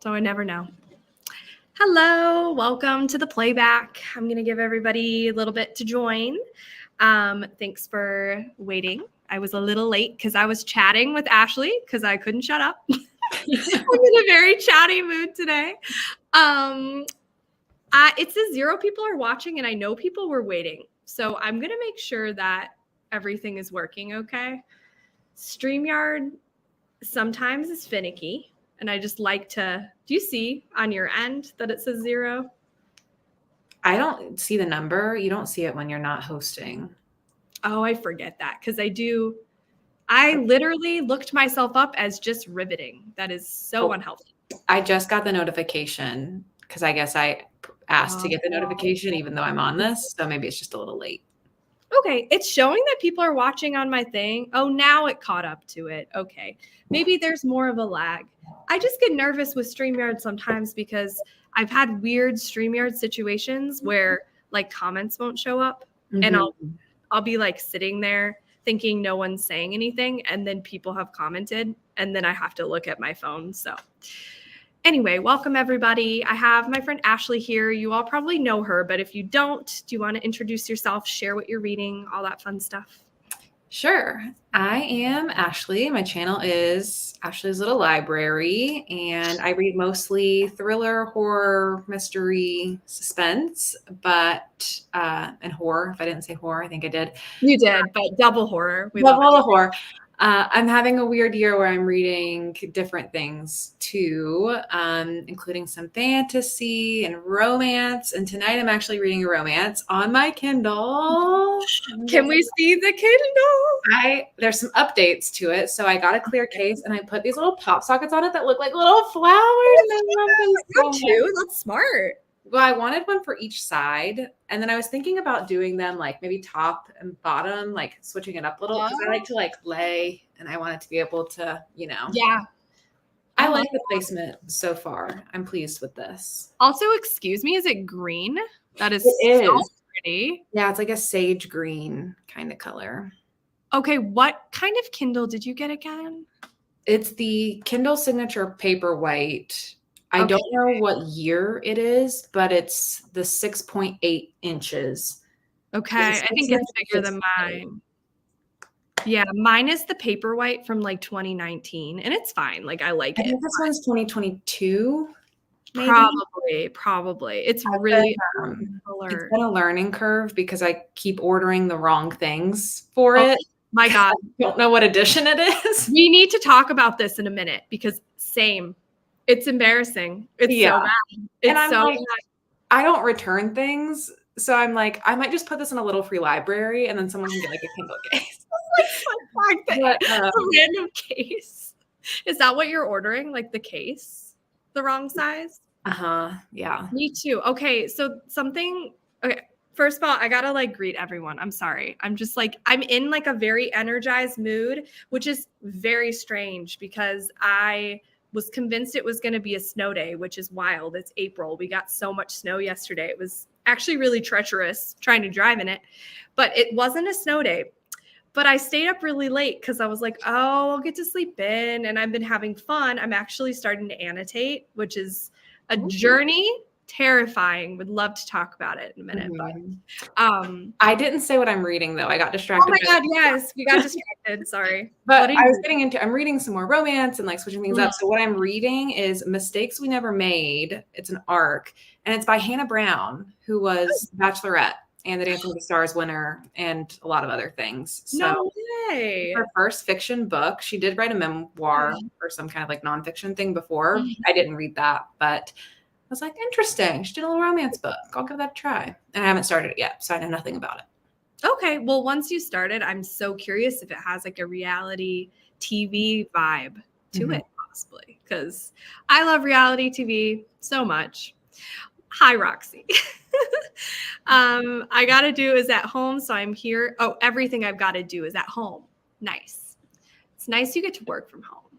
So I never know. Hello, welcome to the playback. I'm going to give everybody a little bit to join. Thanks for waiting. I was a little late because I was chatting with Ashley because I couldn't shut up. I'm in a very chatty mood today. It says 0 people are watching and I know people were waiting. So I'm going to make sure that everything is working okay. StreamYard sometimes is finicky. And I just like to, do you see on your end that it says 0? I don't see the number. You don't see it when you're not hosting. Oh, I forget that because I do. I literally looked myself up as just riveting. That is so unhealthy. I just got the notification because I guess I asked to get the notification even though I'm on this. So maybe it's just a little late. Okay, it's showing that people are watching on my thing. Oh, now it caught up to it. Okay, maybe there's more of a lag. I just get nervous with StreamYard sometimes because I've had weird StreamYard situations where like comments won't show up, and I'll be like sitting there thinking no one's saying anything, and then people have commented, and then I have to look at my phone. So anyway, welcome everybody. I have my friend Ashley here. You all probably know her, but if you don't, do you want to introduce yourself, share what you're reading, all that fun stuff? Sure. I am Ashley. My channel is Ashley's Little Library, and I read mostly thriller, horror, mystery, suspense, but and horror. If I didn't say horror, I think I did. You did, but double horror. We love all the horror. I'm having a weird year where I'm reading different things too, including some fantasy and romance. And tonight I'm actually reading a romance on my Kindle. Can we see the Kindle? There's some updates to it. So I got a clear case and I put these little pop sockets on it that look like little flowers. And I love them so much. That's smart. Well, I wanted one for each side. And then I was thinking about doing them like maybe top and bottom, like switching it up a little. Because I like to like lay and I want it to be able to, Yeah. I like the placement so far. I'm pleased with this. Also, excuse me, is it green? That is so pretty. Yeah, it's like a sage green kind of color. Okay, what kind of Kindle did you get again? It's the Kindle Signature Paperwhite. I don't know what year it is, but it's the 6.8 inches. Okay, I think it's bigger than mine. Yeah, mine is the Paperwhite from like 2019, and it's fine. Like I like it. I think this one's 2022. Maybe. Probably. It's really it's been a learning curve because I keep ordering the wrong things for it. My God. I don't know what edition it is. We need to talk about this in a minute because same. It's embarrassing. It's so bad. It's so bad. I don't return things. So I'm like, I might just put this in a little free library and then someone can get like a Kindle case. A random case. Is that what you're ordering? Like the case? The wrong size? Yeah. Me too. Okay. So okay. First of all, I gotta like greet everyone. I'm sorry. I'm just like, I'm in like a very energized mood, which is very strange because I was convinced it was going to be a snow day, which is wild. It's April. We got so much snow yesterday. It was actually really treacherous trying to drive in it, but it wasn't a snow day. But I stayed up really late because I was like, oh, I'll get to sleep in. And I've been having fun. I'm actually starting to annotate, which is a journey. Terrifying. Would love to talk about it in a minute. But I didn't say what I'm reading though. I got distracted. Oh my God, yes. We got distracted. Sorry. But I'm reading some more romance and like switching things up. So what I'm reading is Mistakes We Never Made. It's an arc and it's by Hannah Brown, who was Bachelorette and the Dancing with the Stars winner and a lot of other things. So no way. Her first fiction book. She did write a memoir or some kind of like nonfiction thing before. I didn't read that, but I was like, interesting. She did a little romance book. I'll give that a try. And I haven't started it yet, so I know nothing about it. Okay. Well, once you start it, I'm so curious if it has like a reality TV vibe to it, possibly, because I love reality TV so much. Hi, Roxy. I got to do is at home, so I'm here. Oh, everything I've got to do is at home. Nice. It's nice you get to work from home.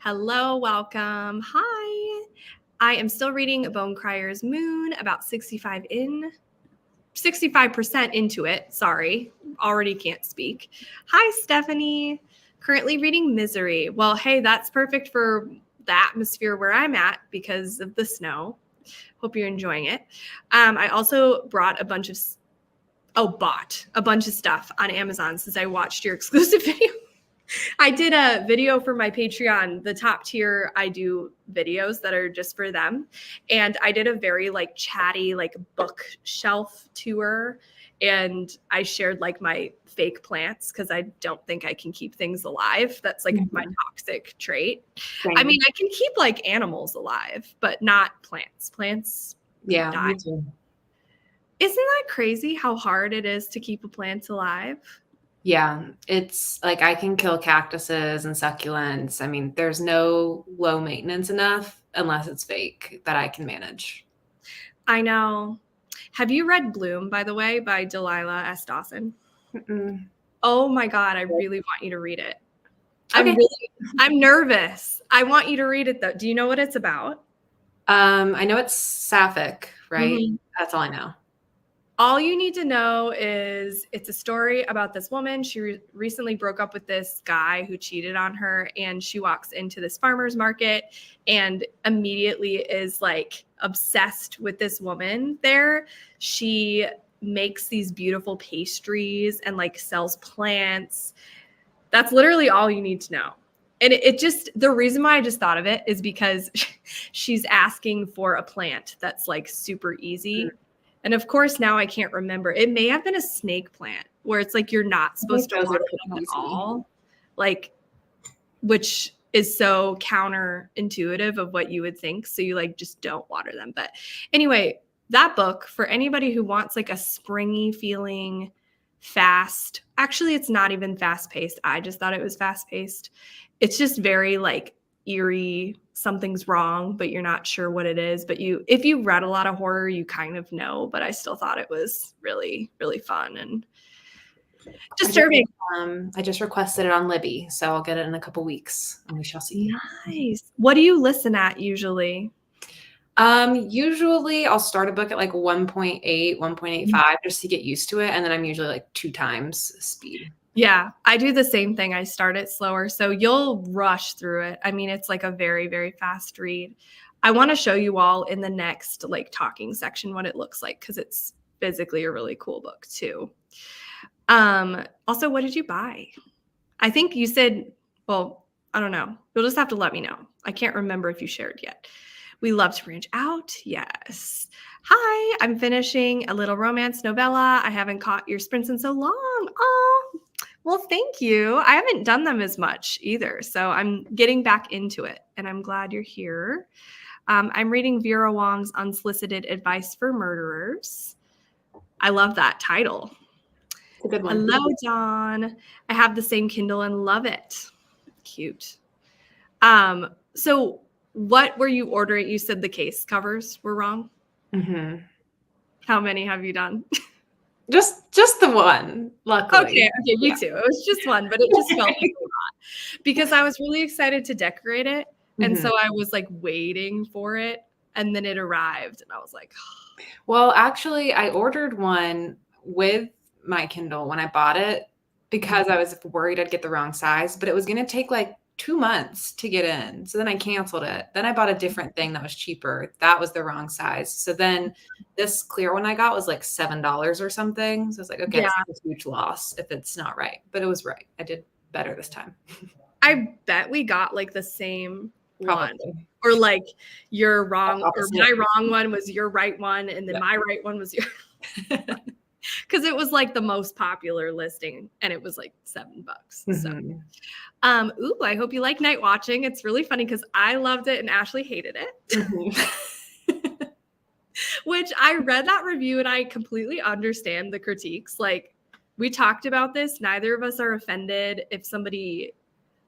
Hello, welcome. Hi. I am still reading Bone Crier's Moon, about 65% into it. Sorry, already can't speak. Hi, Stephanie. Currently reading Misery. Well, hey, that's perfect for the atmosphere where I'm at because of the snow. Hope you're enjoying it. I also bought a bunch of stuff on Amazon since I watched your exclusive video. I did a video for my Patreon, the top tier. I do videos that are just for them. And I did a very like chatty, like bookshelf tour. And I shared like my fake plants because I don't think I can keep things alive. That's like my toxic trait. Same. I mean, I can keep like animals alive, but not plants. Plants die. Me too. Isn't that crazy how hard it is to keep a plant alive? Yeah, it's like I can kill cactuses and succulents. I mean, there's no low maintenance enough unless it's fake that I can manage. I know. Have you read Bloom, by the way, by Delilah S. Dawson? Mm-mm. Oh my God, I really want you to read it. Okay. I'm nervous. I want you to read it though. Do you know what it's about? I know it's sapphic, right? Mhm. That's all I know. All you need to know is it's a story about this woman. She recently broke up with this guy who cheated on her, and she walks into this farmer's market and immediately is like obsessed with this woman there. She makes these beautiful pastries and like sells plants. That's literally all you need to know. And it just, the reason why I just thought of it is because she's asking for a plant that's like super easy. And of course, now I can't remember. It may have been a snake plant where it's like you're not supposed to water them at all, like, which is so counterintuitive of what you would think. So you like just don't water them. But anyway, that book for anybody who wants like a springy feeling, fast. Actually, it's not even fast paced. I just thought it was fast paced. It's just very like eerie, something's wrong, but you're not sure what it is. But if you read a lot of horror, you kind of know, but I still thought it was really, really fun and disturbing. I just requested it on Libby, so I'll get it in a couple weeks and we shall see. Nice. What do you listen at usually? Usually I'll start a book at like 1.8, 1.85 just to get used to it. And then I'm usually like 2 times speed. Yeah, I do the same thing. I start it slower. So you'll rush through it. I mean, it's like a very, very fast read. I want to show you all in the next like talking section what it looks like because it's physically a really cool book too. Also, what did you buy? I think you said, well, I don't know. You'll just have to let me know. I can't remember if you shared yet. We love to branch out. Yes. Hi, I'm finishing a little romance novella. I haven't caught your sprints in so long. Oh, well, thank you. I haven't done them as much either. So I'm getting back into it and I'm glad you're here. I'm reading Vera Wong's Unsolicited Advice for Murderers. I love that title. It's a good one. Hello, Dawn. I have the same Kindle and love it. Cute. So what were you ordering? You said the case covers were wrong. Mm-hmm. How many have you done? Just the one, luckily. Okay, me too. It was just one, but it just felt like a lot because I was really excited to decorate it. And so I was like waiting for it and then it arrived and I was like, oh. Well, actually I ordered one with my Kindle when I bought it because I was worried I'd get the wrong size, but it was going to take like 2 months to get in. So then I canceled it. Then I bought a different thing that was cheaper. That was the wrong size. So then this clear one I got was like $7 or something. So I was like, okay, it's a huge loss if it's not right. But it was right. I did better this time. I bet we got like the same Probably. one. Or like your wrong or Opposite. my wrong one was your right one. And then my right one was your because it was like the most popular listing and it was like $7. So ooh, I hope you like night watching. It's really funny because I loved it and Ashley hated it. Which I read that review and I completely understand the critiques. Like we talked about this. Neither of us are offended if somebody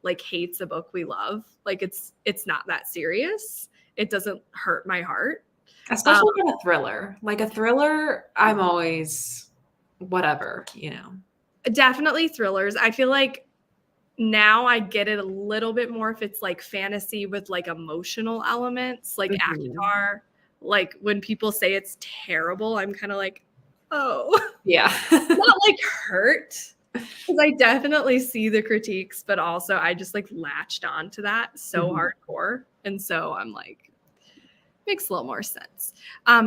like hates a book we love. Like it's not that serious. It doesn't hurt my heart. Especially in a thriller. Like a thriller, I'm always whatever, you know. Definitely thrillers. I feel like now I get it a little bit more if it's like fantasy with like emotional elements, like ACOTAR. Like when people say it's terrible, I'm kind of like, oh. Yeah. Not like hurt. Because I definitely see the critiques, but also I just like latched on to that so hardcore. And so I'm like, makes a little more sense.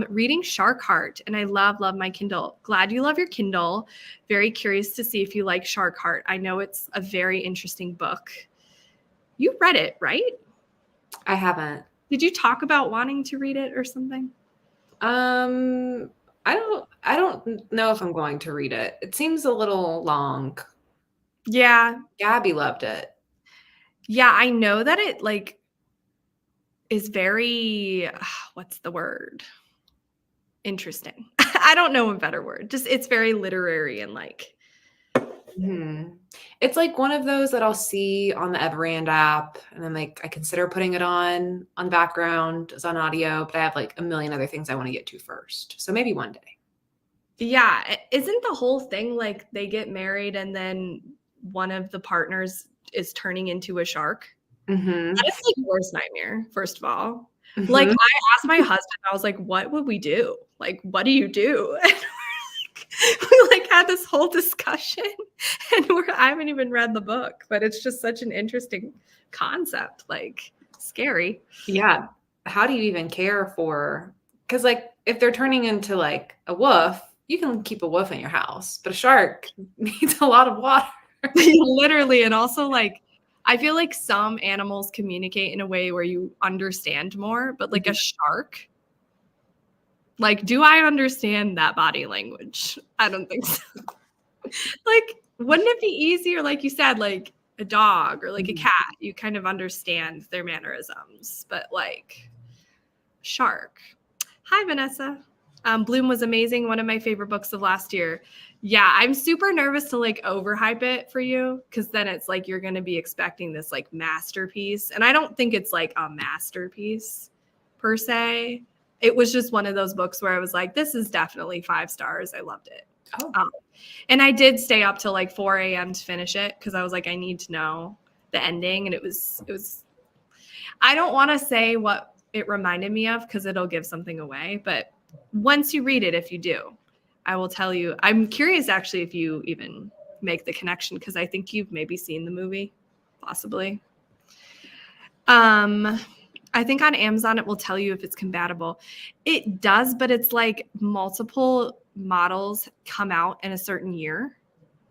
Reading Shark Heart, and I love my Kindle. Glad you love your Kindle. Very curious to see if you like Shark Heart. I know it's a very interesting book. You read it, right? I haven't. Did you talk about wanting to read it or something? I don't know if I'm going to read it. It seems a little long. Yeah. Gabby loved it. Yeah, I know that it like is very what's the word? Interesting. I don't know a better word. Just it's very literary and like It's like one of those that I'll see on the Everand app, and then like I consider putting it on background as on audio, but I have like a million other things I want to get to first. So maybe one day. yeah, isn't the whole thing like they get married and then one of the partners is turning into a shark? Mm-hmm. That is like worst nightmare, first of all. Mm-hmm. Like I asked my husband, I was like, what would we do? Like, what do you do? And we like had this whole discussion and I haven't even read the book, but it's just such an interesting concept, like scary. Yeah. How do you even care for, because like if they're turning into like a wolf, you can keep a wolf in your house, but a shark needs a lot of water. Literally. And also like I feel like some animals communicate in a way where you understand more, but like a shark, like, do I understand that body language? I don't think so. Like, wouldn't it be easier, like you said, like a dog or like a cat? You kind of understand their mannerisms, but like shark. Hi, Vanessa. Bloom was amazing. One of my favorite books of last year. Yeah, I'm super nervous to like overhype it for you because then it's like you're going to be expecting this like masterpiece. And I don't think it's like a masterpiece per se. It was just one of those books where I was like, this is definitely 5 stars. I loved it. Oh. And I did stay up till like 4 a.m. to finish it because I was like, I need to know the ending. And it was, I don't want to say what it reminded me of because it'll give something away. But once you read it, if you do, I will tell you. I'm curious actually if you even make the connection because I think you've maybe seen the movie, possibly. I think on Amazon it will tell you if it's compatible. It does, but it's like multiple models come out in a certain year,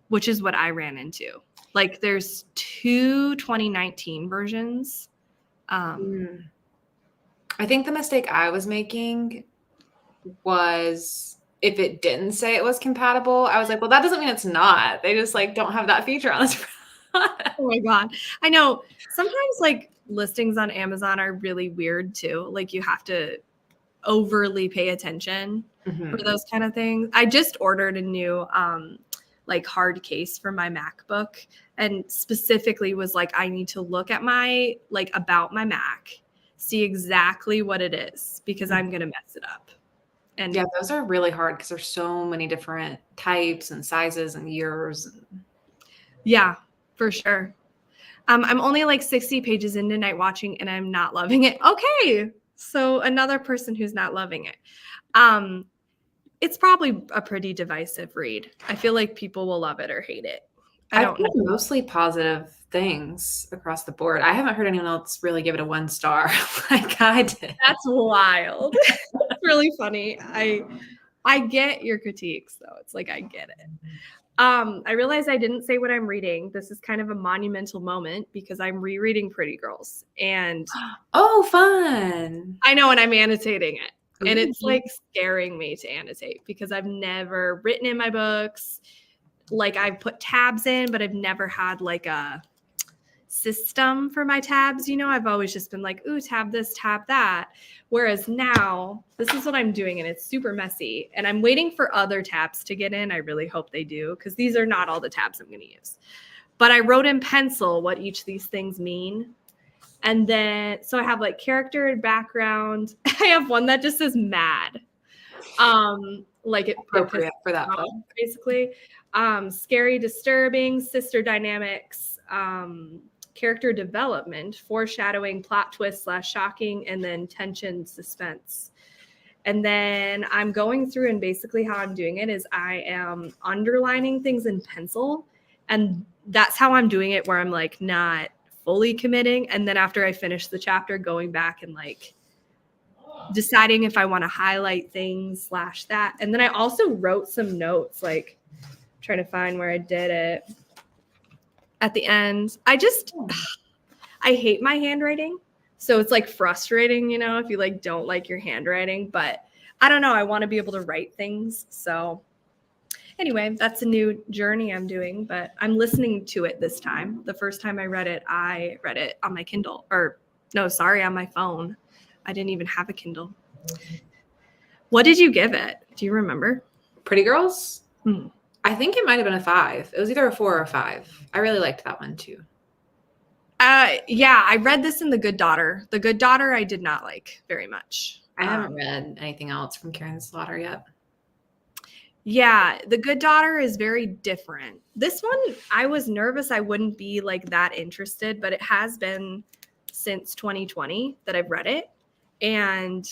which is what I ran into. Like there's 2 2019 versions. I think the mistake I was making was if it didn't say it was compatible, I was like, well, that doesn't mean it's not. They just like don't have that feature on this. Oh my God. I know sometimes like listings on Amazon are really weird too. Like you have to overly pay attention for those kind of things. I just ordered a new like hard case for my MacBook and specifically was like, I need to look at my like about my Mac, see exactly what it is because I'm going to mess it up. And yeah, those are really hard because there's so many different types and sizes and years. Yeah, for sure. I'm only like 60 pages into Night Watching and I'm not loving it. Okay. So another person who's not loving it. It's probably a pretty divisive read. I feel like people will love it or hate it. I don't know. Mostly positive things across the board. I haven't heard anyone else really give it a 1 star like I did. That's wild. It's really funny. I get your critiques though. It's like I get it. I realized I didn't say what I'm reading. This is kind of a monumental moment because I'm rereading Pretty Girls and oh, fun. I know, and I'm annotating it. And it's like scaring me to annotate because I've never written in my books. Like I've put tabs in, but I've never had like a system for my tabs. You know, I've always just been like, ooh, tab this, tab that. Whereas now this is what I'm doing and it's super messy and I'm waiting for other tabs to get in. I really hope they do because these are not all the tabs I'm going to use. But I wrote in pencil what each of these things mean. And then, so I have like character and background. I have one that just says mad. Like it appropriate for that book. Basically. Scary, disturbing, sister dynamics, character development, foreshadowing, plot twist / shocking, and then tension, suspense. And then I'm going through and basically how I'm doing it is I am underlining things in pencil. And that's how I'm doing it where I'm like not fully committing. And then after I finish the chapter, going back and like deciding if I want to highlight things / that. And then I also wrote some notes, like trying to find where I did it at the end. I hate my handwriting. So it's like frustrating, you know, if you like don't like your handwriting, but I don't know. I want to be able to write things. So anyway, that's a new journey I'm doing, but I'm listening to it this time. The first time I read it on my Kindle, or no, sorry, on my phone. I didn't even have a Kindle. What did you give it? Do you remember? Pretty Girls? I think it might have been a 5. It was either a 4 or a 5. I really liked that one too. Yeah, I read this in The Good Daughter. The Good Daughter I did not like very much. I haven't read anything else from Karen Slaughter yet. Yeah, The Good Daughter is very different. This one, I was nervous I wouldn't be like that interested, but it has been since 2020 that I've read it. And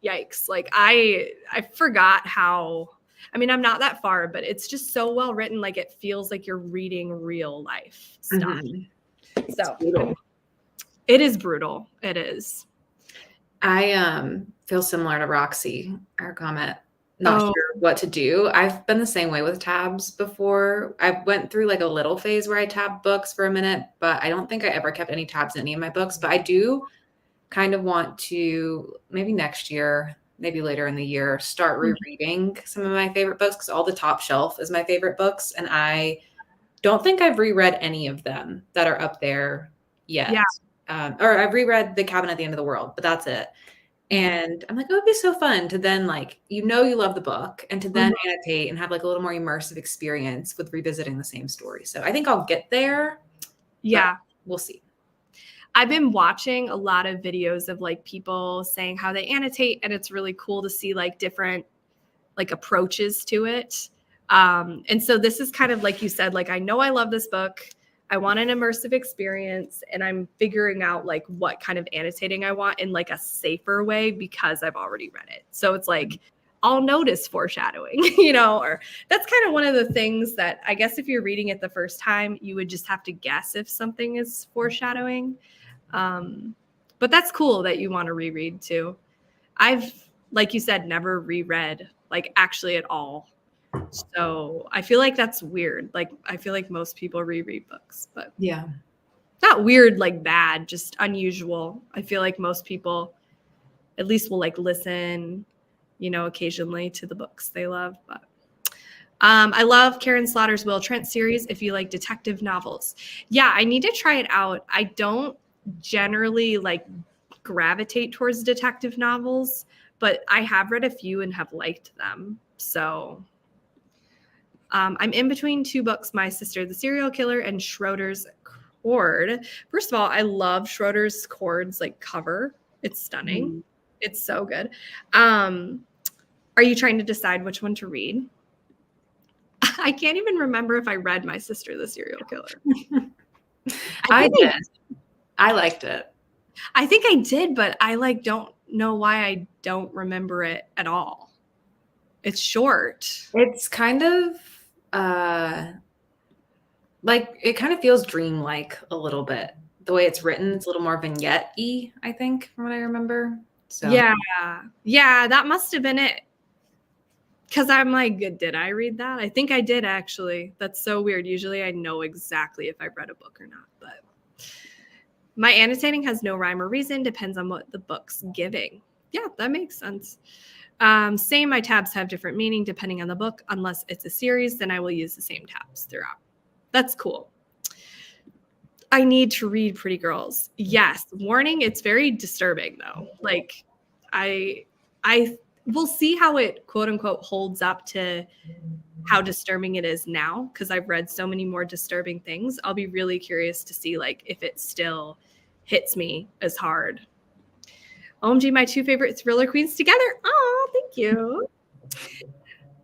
yikes, like I forgot how, I mean, I'm not that far, but it's just so well written. Like it feels like you're reading real life stuff. So it is brutal. It is. I feel similar to Roxy, our comment. Not sure what to do. I've been the same way with tabs before. I went through like a little phase where I tabbed books for a minute, but I don't think I ever kept any tabs in any of my books. But I do kind of want to, maybe next year, maybe later in the year, start rereading some of my favorite books, because All the Top Shelf is my favorite books. And I don't think I've reread any of them that are up there yet. Yeah. Or I've reread The Cabin at the End of the World, but that's it. And I'm like, oh, it'd be so fun to then like, you love the book and to then annotate and have like a little more immersive experience with revisiting the same story. So I think I'll get there. Yeah. We'll see. I've been watching a lot of videos of like people saying how they annotate, and it's really cool to see like different like approaches to it. And so this is kind of like you said, like, I know I love this book. I want an immersive experience, and I'm figuring out like what kind of annotating I want in like a safer way because I've already read it. So it's like, I'll notice foreshadowing, or that's kind of one of the things that I guess if you're reading it the first time, you would just have to guess if something is foreshadowing. But that's cool that you want to reread too. I've, like you said, never reread like actually at all. So I feel like that's weird. Like, I feel like most people reread books, but yeah, not weird, like bad, just unusual. I feel like most people at least will like listen, occasionally to the books they love. But I love Karen Slaughter's Will Trent series. If you like detective novels, yeah, I need to try it out. I don't generally like gravitate towards detective novels, but I have read a few and have liked them. So I'm in between 2 books, My Sister, the Serial Killer, and Schroeder's Cord. First of all, I love Schroeder's Cord's like cover. It's stunning. It's so good. Are you trying to decide which one to read? I can't even remember if I read My Sister, the Serial Killer. I did. I liked it. I think I did, but I like don't know why I don't remember it at all. It's short. It's kind of like it kind of feels dreamlike a little bit. The way it's written, it's a little more vignette-y, I think, from what I remember. So yeah, that must have been it. Because I'm like, did I read that? I think I did, actually. That's so weird. Usually I know exactly if I've read a book or not, but my annotating has no rhyme or reason. Depends on what the book's giving. Yeah, that makes sense. Same, my tabs have different meaning depending on the book. Unless it's a series, then I will use the same tabs throughout. That's cool. I need to read Pretty Girls. Yes. Warning, it's very disturbing though. Like I will see how it quote unquote holds up to how disturbing it is now, because I've read so many more disturbing things. I'll be really curious to see like if it still hits me as hard. OMG, my 2 favorite thriller queens together. Oh, thank you.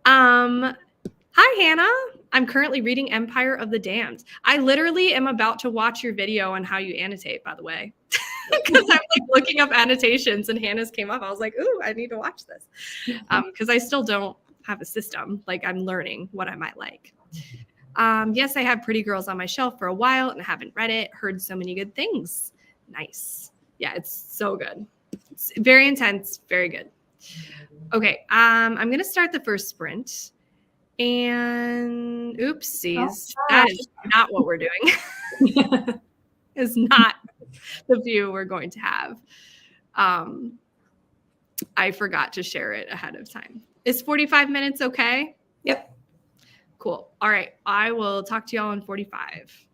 Hi, Hannah. I'm currently reading Empire of the Damned. I literally am about to watch your video on how you annotate, by the way. Because I'm like looking up annotations and Hannah's came up. I was like, ooh, I need to watch this. Because I still don't have a system. Like I'm learning what I might like. Yes, I have Pretty Girls on my shelf for a while and I haven't read it. Heard so many good things. Nice. Yeah, it's so good. It's very intense, very good. Okay, I'm gonna start the first sprint. And oopsies, that is not what we're doing. Is not the view we're going to have. I forgot to share it ahead of time. Is 45 minutes okay? Yep. Cool. All right. I will talk to y'all in 45.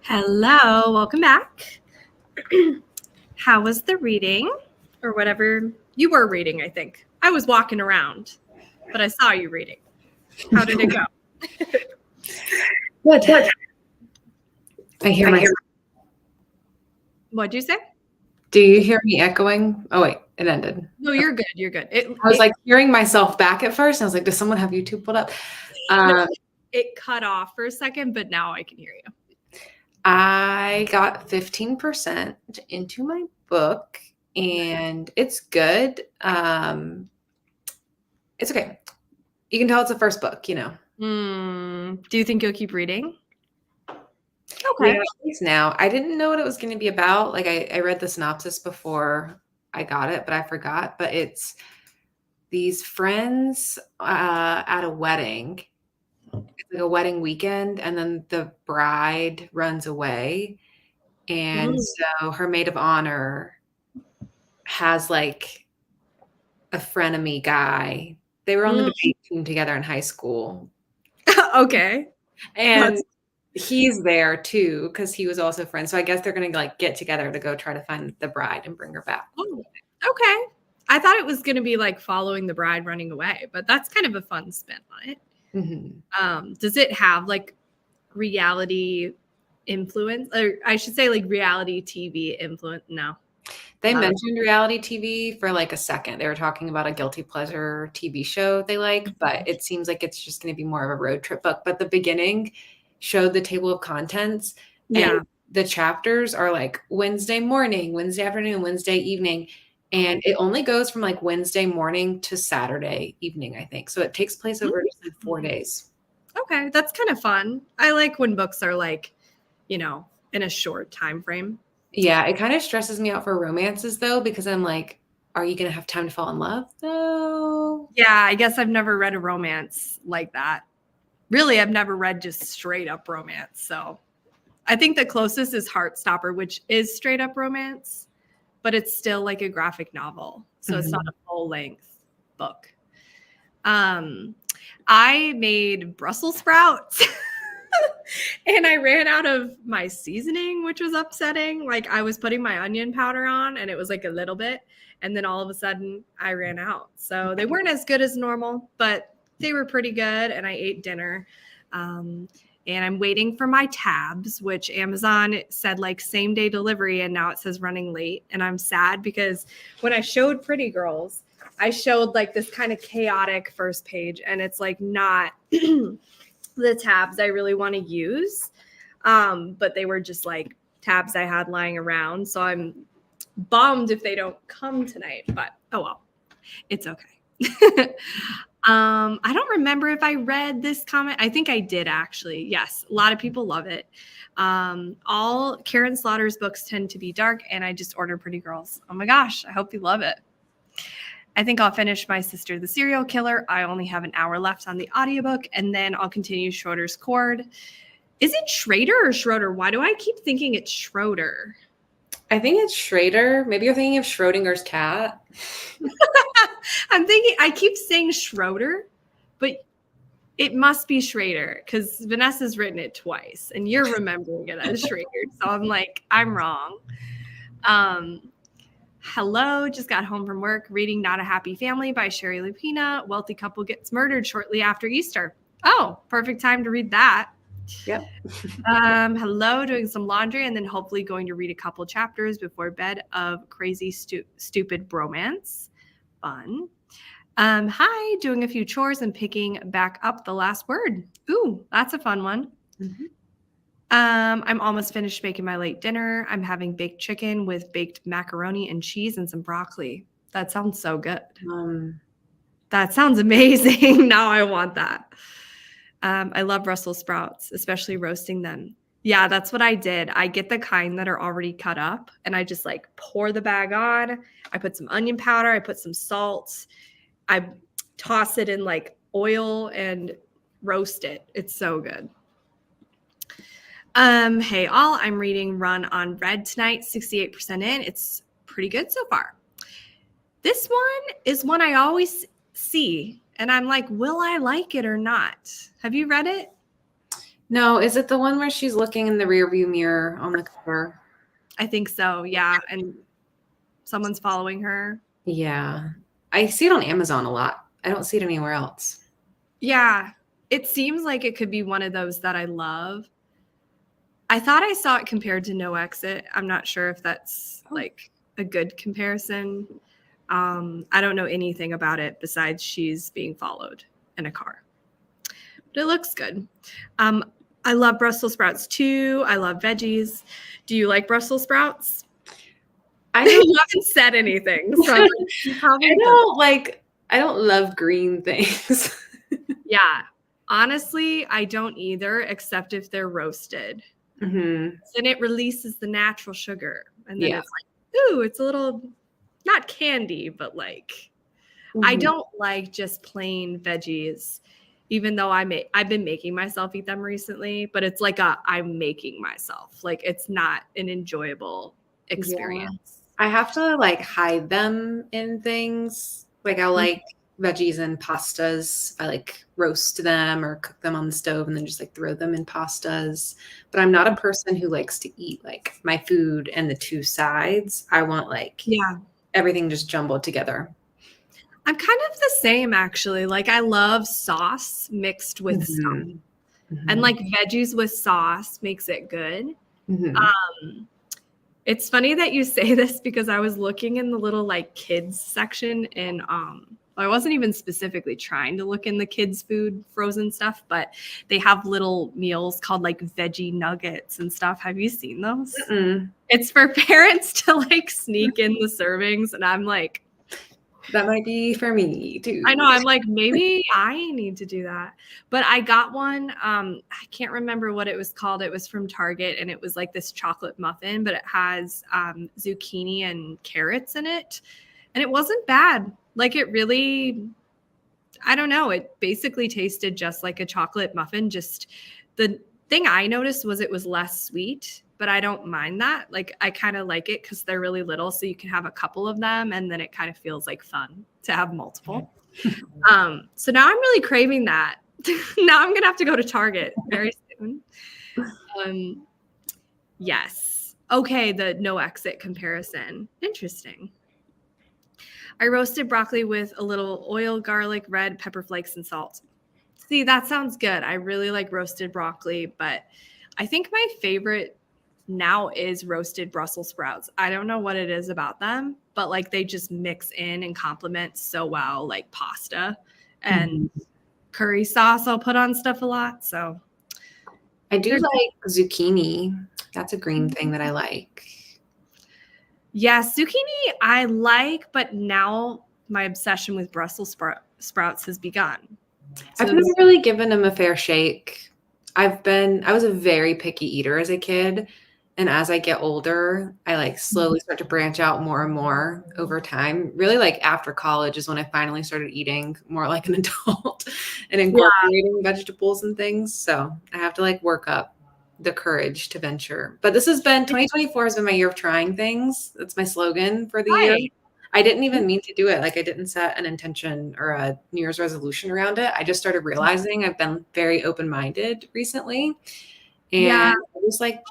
Hello, welcome back. How was the reading? Or whatever you were reading, I think. I was walking around, but I saw you reading. How did it go? Good. I hear myself. What'd you say? Do you hear me echoing? Oh, wait, it ended. No, you're good. You're good. I was like hearing myself back at first. And I was like, does someone have YouTube pulled up? It cut off for a second, but now I can hear you. I got 15% into my book and it's good. It's okay. You can tell it's the first book, you know. Do you think you'll keep reading? Okay. Yeah, at least now. I didn't know what it was going to be about. Like I read the synopsis before I got it, but I forgot. But it's these friends at a wedding. It's like a wedding weekend, and then the bride runs away. And so her maid of honor has like a frenemy guy. They were on the debate team together in high school. Okay. And he's there too because he was also friends. So I guess they're gonna like get together to go try to find the bride and bring her back. Oh, okay. I thought it was gonna be like following the bride running away, but that's kind of a fun spin on it. Mm-hmm. Does it have like reality influence, or I should say like reality TV influence? No. They mentioned reality TV for like a second. They were talking about a guilty pleasure TV show they like, but it seems like it's just going to be more of a road trip book. But the beginning showed the table of contents. Yeah. And the chapters are like Wednesday morning, Wednesday afternoon, Wednesday evening. And it only goes from like Wednesday morning to Saturday evening, I think. So it takes place over just like 4 days. Okay. That's kind of fun. I like when books are like, you know, in a short time frame. Yeah, it kind of stresses me out for romances though, because I'm like, are you going to have time to fall in love though? Yeah, I guess I've never read a romance like that. Really, I've never read just straight up romance. So I think the closest is Heartstopper, which is straight up romance, but it's still like a graphic novel. So it's not a full length book. I made Brussels sprouts. And I ran out of my seasoning, which was upsetting. Like I was putting my onion powder on and it was like a little bit. And then all of a sudden I ran out. So they weren't as good as normal, but they were pretty good. And I ate dinner. And I'm waiting for my tabs, which Amazon said like same day delivery. And now it says running late. And I'm sad because when I showed Pretty Girls, I showed like this kind of chaotic first page and it's like not the tabs I really want to use. But they were just like tabs I had lying around. So I'm bummed if they don't come tonight, but oh well, it's okay. I don't remember if I read this comment. I think I did actually. Yes, a lot of people love it. All Karen Slaughter's books tend to be dark, and I just ordered Pretty Girls. Oh my gosh, I hope you love it. I think I'll finish My Sister the Serial Killer. I only have an hour left on the audiobook, and then I'll continue Schroeder's Chord. Is it Schrader or Schroeder? Why do I keep thinking it's Schroeder? I think it's Schrader. Maybe you're thinking of Schrodinger's cat. I keep saying Schroeder, but it must be Schrader because Vanessa's written it twice and you're remembering it as Schrader. So I'm like, I'm wrong. Hello, just got home from work reading Not a Happy Family by Sherry Lupina. Wealthy couple gets murdered shortly after Easter. Oh, perfect time to read that. Yep. Hello, doing some laundry and then hopefully going to read a couple chapters before bed of Crazy Stupid Bromance. Fun. Hi, doing a few chores and picking back up The Last Word. Ooh, that's a fun one. Mm-hmm. I'm almost finished making my late dinner. I'm having baked chicken with baked macaroni and cheese and some broccoli. That sounds so good. That sounds amazing. Now I want that. I love Brussels sprouts, especially roasting them. Yeah, that's what I did. I get the kind that are already cut up and I just like pour the bag on. I put some onion powder. I put some salt. I toss it in like oil and roast it. It's so good. Hey all, I'm reading Run on Red tonight, 68% in. It's pretty good so far. This one is one I always see and I'm like, will I like it or not? Have you read it? No, is it the one where she's looking in the rearview mirror on the cover? I think so. Yeah. And someone's following her. Yeah. I see it on Amazon a lot. I don't see it anywhere else. Yeah. It seems like it could be one of those that I love. I thought I saw it compared to No Exit. I'm not sure if that's like a good comparison. I don't know anything about it besides she's being followed in a car. But it looks good. I love Brussels sprouts too. I love veggies. Do you like Brussels sprouts? I You don't, haven't said anything. So I'm like, you probably I don't love green things. yeah. Honestly, I don't either, except if they're roasted. Mm-hmm. Then it releases the natural sugar. And then Yeah. it's like, ooh, it's a little not candy, but like I don't like just plain veggies, even though I've been making myself eat them recently, but it's like I'm making myself. Like it's not an enjoyable experience. I have to like hide them in things. Like I'll like veggies and pastas. I like roast them or cook them on the stove and then just like throw them in pastas. But I'm not a person who likes to eat like my food and the two sides. I want like Yeah. everything just jumbled together. I'm kind of the same actually. Like I love sauce mixed with stuff. And like veggies with sauce makes it good. It's funny that you say this because I was looking in the little like kids section and I wasn't even specifically trying to look in the kids food frozen stuff, but they have little meals called like veggie nuggets and stuff. Have you seen those? It's for parents to like sneak in the servings and I'm like, that might be for me too. I know. I'm like, maybe I need to do that. But I got one. I can't remember what it was called. It was from Target and it was like this chocolate muffin, but it has zucchini and carrots in it. And it wasn't bad. Like it really, I don't know. It basically tasted just like a chocolate muffin. Just the thing I noticed was it was less sweet, but I don't mind that. Like I kind of like it because they're really little, so you can have a couple of them, and then it kind of feels like fun to have multiple. So now I'm really craving that. Now I'm gonna have to go to Target very soon. Yes. Okay, the No Exit comparison. Interesting. I roasted broccoli with a little oil, garlic, red pepper flakes, and salt. See, that sounds good. I really like roasted broccoli, but I think my favorite now is roasted Brussels sprouts. I don't know what it is about them, but like they just mix in and complement so well, like pasta and curry sauce. I'll put on stuff a lot. So I do like zucchini. That's a green thing that I like. yeah, zucchini I like, but now my obsession with Brussels sprouts has begun. So I've never really given them a fair shake. I was a very picky eater as a kid. And as I get older, I like slowly start to branch out more and more over time. Really like after college is when I finally started eating more like an adult and incorporating vegetables and things. So I have to like work up the courage to venture. But 2024 has been my year of trying things. That's my slogan for the year. I didn't even mean to do it. Like I didn't set an intention or a New Year's resolution around it. I just started realizing I've been very open-minded recently. And I was like,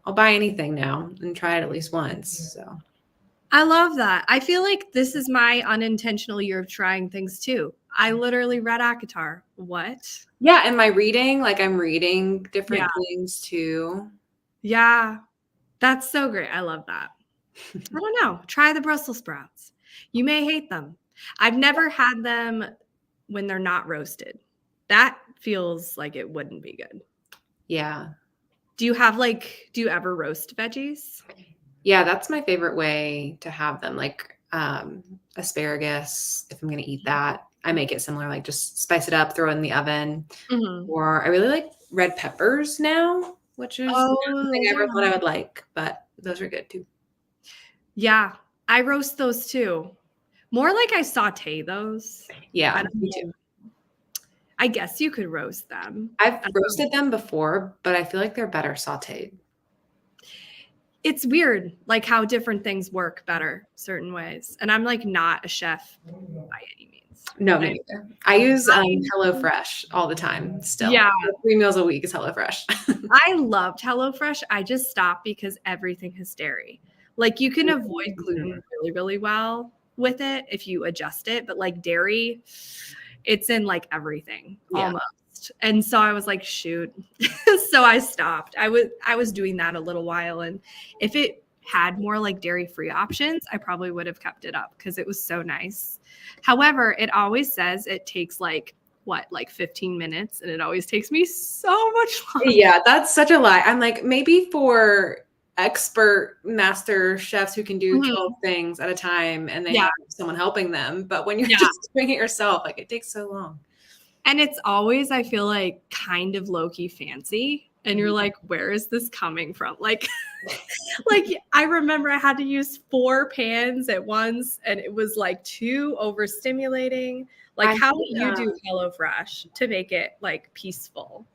I'll buy anything now and try it at least once. So I love that. I feel like this is my unintentional year of trying things too. I literally read ACOTAR. What? Yeah, and my reading, like I'm reading different things too. Yeah, that's so great. I love that. I don't know. Try the Brussels sprouts. You may hate them. I've never had them when they're not roasted. That feels like it wouldn't be good. Yeah. Do you ever roast veggies? Yeah, that's my favorite way to have them. Like asparagus, if I'm going to eat that, I make it similar, like just spice it up, throw it in the oven. Or I really like red peppers now, which is not something I ever thought I would like, but those are good too. Yeah, I roast those too. More like I saute those. Yeah, me too. I guess you could roast them. I've roasted them before, but I feel like they're better sauteed. It's weird, like how different things work better certain ways. And I'm like not a chef by any means. No, me neither. I use HelloFresh all the time still. Yeah. 3 meals a week is HelloFresh. I loved HelloFresh. I just stopped because everything has dairy. Like you can avoid gluten really, really well with it if you adjust it, but like dairy, it's in like everything almost. And so I was like, shoot. So I stopped. I was doing that a little while, and if it had more like dairy-free options, I probably would have kept it up because it was so nice. However, it always says it takes like 15 minutes, and it always takes me so much longer. Yeah, that's such a lie. I'm like, maybe for expert master chefs who can do 12 things at a time and they have someone helping them, but when you're just doing it yourself, like it takes so long. And it's always, I feel like, kind of low-key fancy. And you're like, where is this coming from? Like I remember I had to use 4 pans at once, and it was like too overstimulating. Like, how do you do HelloFresh to make it like peaceful?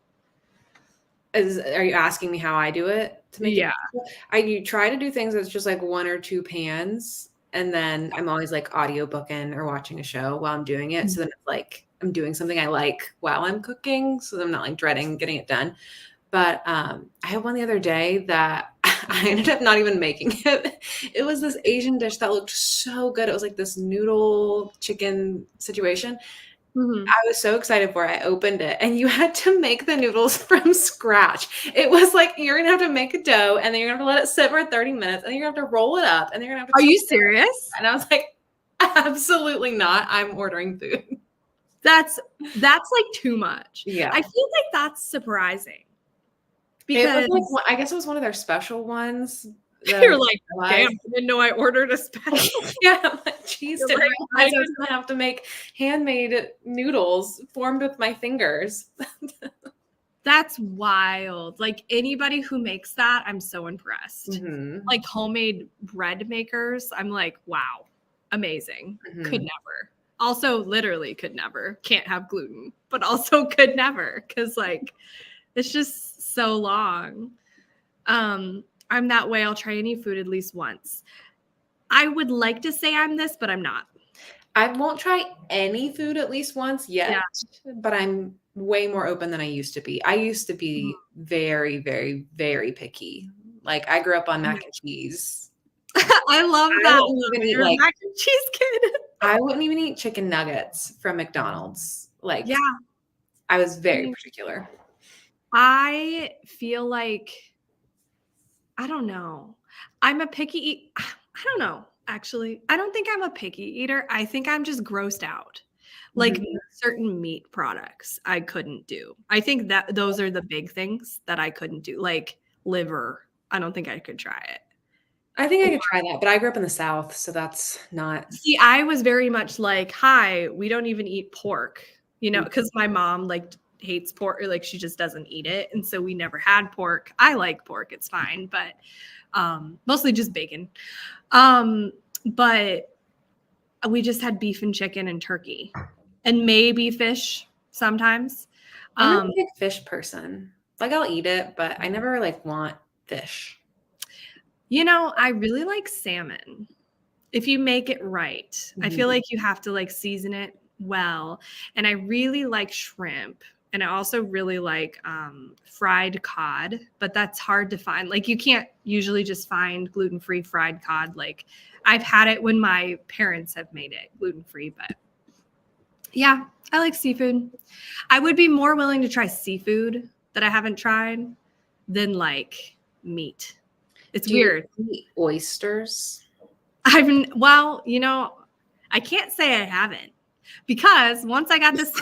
Are you asking me how I do it to make it peaceful? I try to do things that's just like 1 or 2 pans, and then I'm always like audiobooking or watching a show while I'm doing it. So then it's like I'm doing something I like while I'm cooking, so I'm not like dreading getting it done. But I had one the other day that I ended up not even making it. It was this Asian dish that looked so good. It was like this noodle chicken situation. I was so excited for it. I opened it, and you had to make the noodles from scratch. It was like, you're going to have to make a dough, and then you're going to have to let it sit for 30 minutes, and then you're going to have to roll it up, and then you're going to have to— Are you serious? And I was like, absolutely not. I'm ordering food. That's like too much. Yeah. I feel like that's surprising. Because I guess it was one of their special ones. You're like, damn, I didn't know I ordered a special. Yeah, I'm like, geez, I was going to have to make handmade noodles formed with my fingers. That's wild. Like anybody who makes that, I'm so impressed. Like homemade bread makers, I'm like, wow, amazing. Could never. Also, literally could never. Can't have gluten, but also could never, because like it's just so long. I'm that way. I'll try any food at least once. I would like to say I'm this, but I'm not. I won't try any food at least once yet, but I'm way more open than I used to be. I used to be very, very, very picky. Like I grew up on mac and cheese. I love that. You're a mac and cheese kid. I wouldn't even eat chicken nuggets from McDonald's. Like, I was very particular. I feel like, I don't know. I'm a picky I don't know, actually. I don't think I'm a picky eater. I think I'm just grossed out. Like certain meat products I couldn't do. I think that those are the big things that I couldn't do. Like liver. I don't think I could try it. I think I could try that, but I grew up in the South, so that's not. See, I was very much like, hi, we don't even eat pork, you know, because my mom like hates pork, or like she just doesn't eat it. And so we never had pork. I like pork, it's fine, but mostly just bacon. But we just had beef and chicken and turkey and maybe fish sometimes. I'm a big fish person. Like I'll eat it, but I never like want fish. You know, I really like salmon. If you make it right, I feel like you have to like season it well. And I really like shrimp. And I also really like fried cod, but that's hard to find. Like you can't usually just find gluten-free fried cod. Like I've had it when my parents have made it gluten-free, but yeah, I like seafood. I would be more willing to try seafood that I haven't tried than like meat. It's weird. Do you eat oysters? Well, you know, I can't say I haven't, because once I got this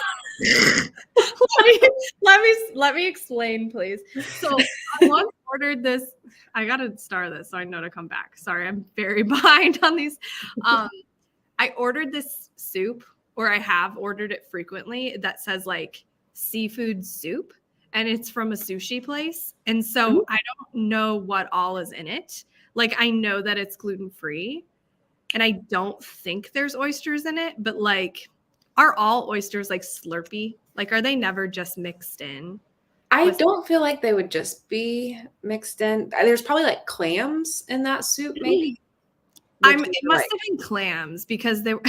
let me explain, please. So I once ordered this. I gotta star this so I know to come back. Sorry, I'm very behind on these. I ordered this soup, or I have ordered it frequently, that says like seafood soup. And it's from a sushi place. And so I don't know what all is in it. Like I know that it's gluten-free, and I don't think there's oysters in it, but like, are all oysters like Slurpee? Like, are they never just mixed in? I don't feel like they would just be mixed in. There's probably like clams in that soup, maybe. It must have been clams, because they were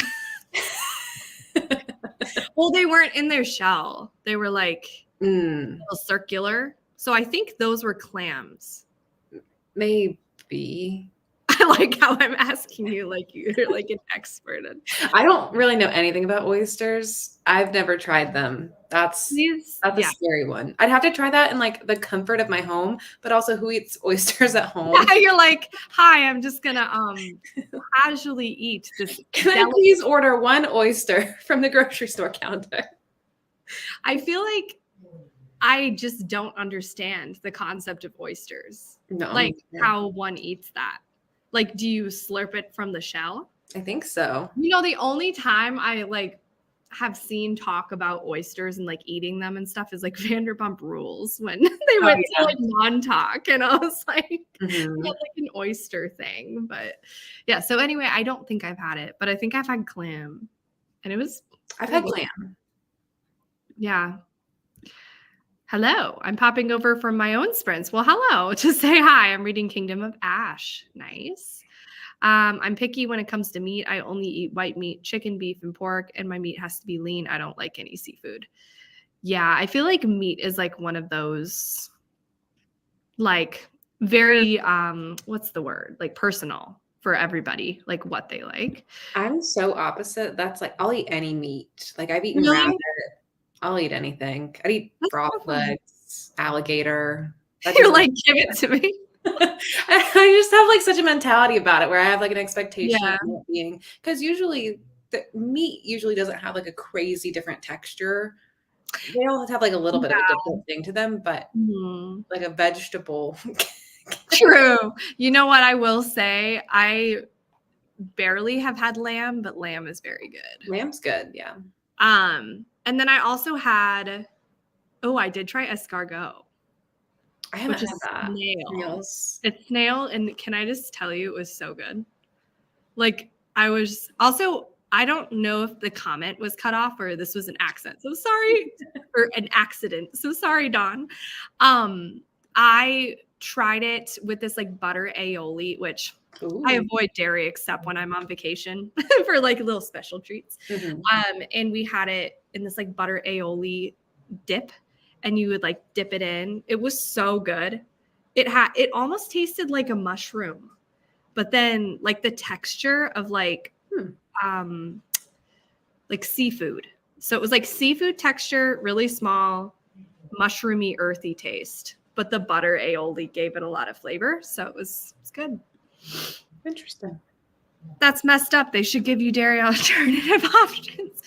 Well, they weren't in their shell. They were like Mm, circular. So I think those were clams. maybe. I like how I'm asking you like you're like an expert. I don't really know anything about oysters. I've never tried them. That's a Yeah. scary one. I'd have to try that in like the comfort of my home, but also who eats oysters at home? Yeah, you're like, hi, I'm just gonna casually eat this. Can I please order one oyster from the grocery store counter? I feel like I just don't understand the concept of oysters. No. Like how one eats that. Like, do you slurp it from the shell? I think so. You know, the only time I like have seen talk about oysters and like eating them and stuff is like Vanderpump Rules when they went to like Montauk, and I was like, like an oyster thing. But yeah, so anyway, I don't think I've had it, but I think I've had clam, and it was. I've had clam. Yeah. Hello, I'm popping over from my own sprints. Well, hello, to say hi. I'm reading Kingdom of Ash. Nice. I'm picky when it comes to meat. I only eat white meat, chicken, beef, and pork, and my meat has to be lean. I don't like any seafood. Yeah, I feel like meat is like one of those, like very, what's the word? Like personal for everybody, like what they like. I'm so opposite. That's like, I'll eat any meat. Like I've eaten Really? rabbit. I'll eat anything. I'd eat frog legs, alligator. You're like, give it to me. I just have like such a mentality about it where I have like an expectation of it being, because usually the meat usually doesn't have like a crazy different texture. They all have like a little bit of a different thing to them, but like a vegetable. True. You know what I will say? I barely have had lamb, but lamb is very good. Lamb's good, yeah. And then I also had, I did try escargot. I haven't had that. Snails. It's snail, and can I just tell you, it was so good. Like I was also, I don't know if the comment was cut off or this was an accent. So sorry, or an accident. So sorry, Dawn. I tried it with this like butter aioli, which I avoid dairy except when I'm on vacation for like little special treats. And we had it in this like butter aioli dip, and you would like dip it in. It was so good. It almost tasted like a mushroom, but then like the texture of like seafood. So it was like seafood texture, really small, mushroomy, earthy taste. But the butter aioli gave it a lot of flavor, so it's good. Interesting. That's messed up. They should give you dairy alternative options.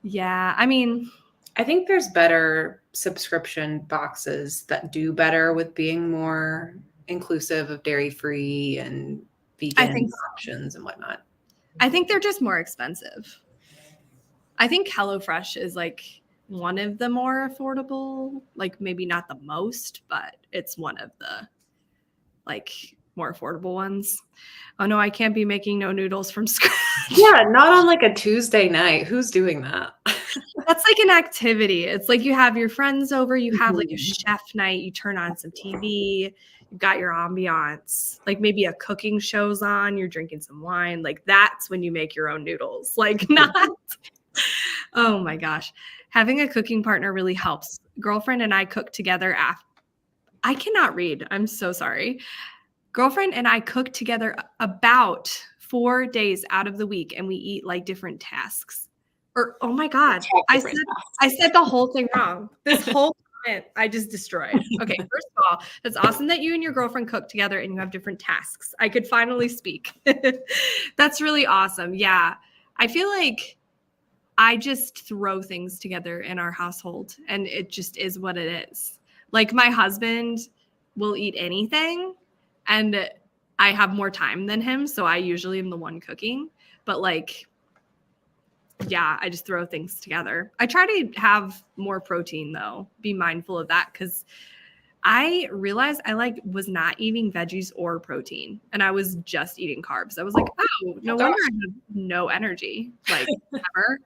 Yeah, I mean, I think there's better subscription boxes that do better with being more inclusive of dairy-free and vegan options and whatnot. I think they're just more expensive. I think HelloFresh is like one of the more affordable, like maybe not the most, but it's one of the like more affordable ones. Oh no, I can't be making no noodles from scratch. Yeah, not on like a Tuesday night. Who's doing that? That's like an activity. It's like you have your friends over, you have like a chef night, you turn on some TV, you've got your ambiance, like maybe a cooking show's on, you're drinking some wine. Like that's when you make your own noodles. Like not, oh my gosh. Having a cooking partner really helps. Girlfriend and I cook together I cannot read. I'm so sorry. Girlfriend and I cook together about 4 days out of the week, and we eat like different tasks. Or, oh my God, I said the whole thing wrong. This whole comment I just destroyed. Okay, first of all, it's awesome that you and your girlfriend cook together and you have different tasks. I could finally speak. That's really awesome. Yeah, I feel like I just throw things together in our household, and it just is what it is. Like my husband will eat anything, and I have more time than him, so I usually am the one cooking. But like, yeah, I just throw things together. I try to have more protein though. Be mindful of that, because I realized I like was not eating veggies or protein, and I was just eating carbs. I was like, oh, no wonder I have no energy, like ever.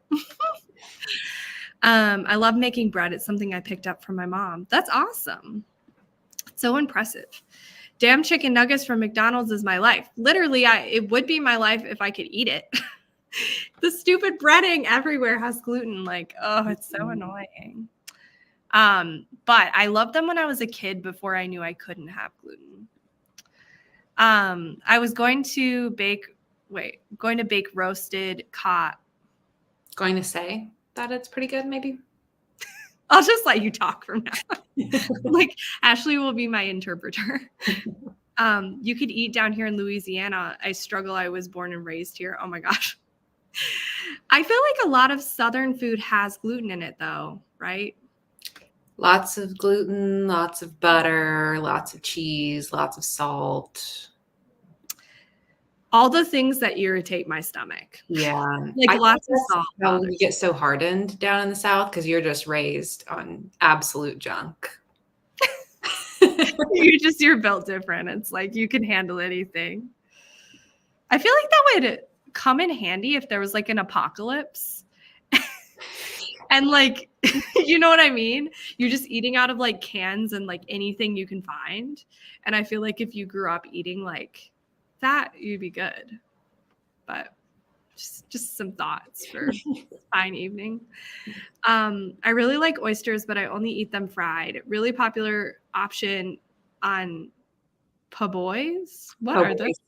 I love making bread. It's something I picked up from my mom. That's awesome. So impressive. Damn chicken nuggets from McDonald's is my life. Literally, it would be my life if I could eat it. The stupid breading everywhere has gluten. Like, oh, it's so annoying. But I loved them when I was a kid before I knew I couldn't have gluten. I was going to bake roasted cod. Going to say that it's pretty good, maybe. I'll just let you talk from now. Like, Ashley will be my interpreter. You could eat down here in Louisiana. I struggle. I was born and raised here. Oh my gosh. I feel like a lot of Southern food has gluten in it though, right? Lots of gluten, lots of butter, lots of cheese, lots of salt. All the things that irritate my stomach. Yeah. Like lots of salt. How you get so hardened down in the South because you're just raised on absolute junk. You're built different. It's like you can handle anything. I feel like that would come in handy if there was like an apocalypse. And like, you know what I mean? You're just eating out of like cans and like anything you can find. And I feel like if you grew up eating like that, you'd be good. But just some thoughts for a fine evening. I really like oysters, but I only eat them fried. Really popular option on po' boys. What are those?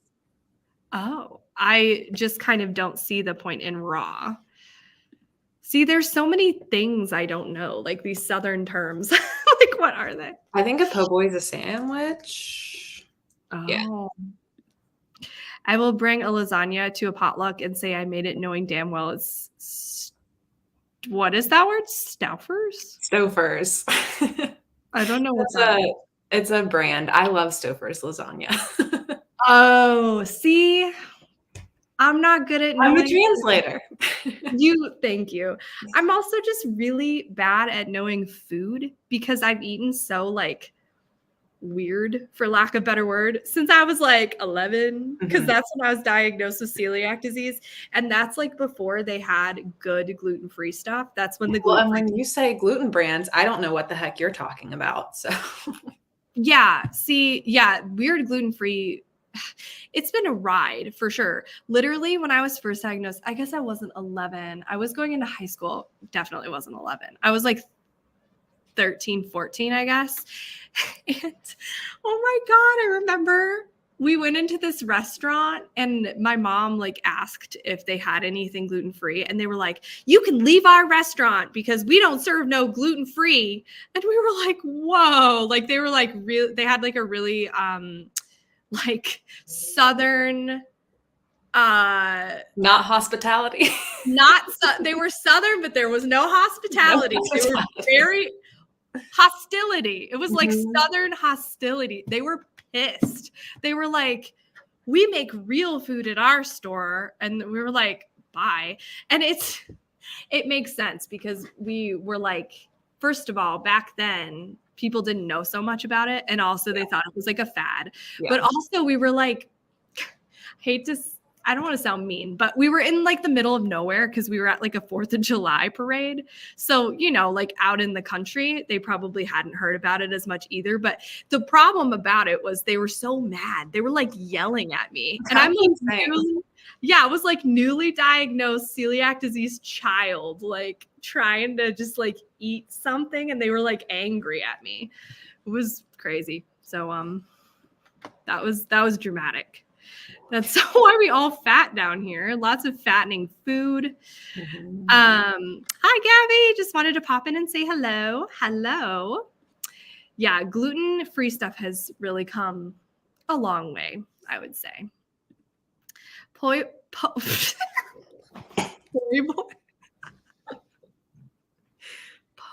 Oh, I just kind of don't see the point in raw. See, there's so many things I don't know, like these Southern terms. Like, what are they? I think a po' boy is a sandwich. Oh. Yeah. I will bring a lasagna to a potluck and say I made it knowing damn well it's what is that word? Stouffer's? Stouffer's. I don't know what's it's a brand. I love Stouffer's lasagna. Oh, see, I'm not good at knowing. I'm a translator. Thank you. I'm also just really bad at knowing food because I've eaten so like weird, for lack of a better word, since I was like 11, because that's when I was diagnosed with celiac disease. And that's like before they had good gluten-free stuff. That's when the gluten. And when you say gluten brands, I don't know what the heck you're talking about. So yeah, see, yeah, weird gluten-free. It's been a ride for sure. Literally, when I was first diagnosed, I guess I wasn't 11. I was going into high school. Definitely wasn't 11. I was like 13, 14, I guess. And oh my God, I remember we went into this restaurant and my mom like asked if they had anything gluten-free. And they were like, you can leave our restaurant because we don't serve no gluten-free. And we were like, whoa, like they were like real. They had like a really like Southern not hospitality. They were Southern, but there was no hospitality. They were very hostility. It was like Southern hostility. They were pissed. They were like, we make real food at our store. And we were like, bye. And it makes sense because we were like, first of all, back then, people didn't know so much about it. And also they thought it was like a fad. Yeah. But also we were like, I don't want to sound mean, but we were in like the middle of nowhere because we were at like a 4th of July parade. So, you know, like out in the country, they probably hadn't heard about it as much either. But the problem about it was they were so mad. They were like yelling at me. And I'm like, I was like newly diagnosed celiac disease child, like trying to just like eat something. And they were like angry at me. It was crazy. So that was dramatic. That's why we all fat down here. Lots of fattening food. Hi, Gabby. Just wanted to pop in and say hello. Hello. Yeah, gluten-free stuff has really come a long way, I would say. Po'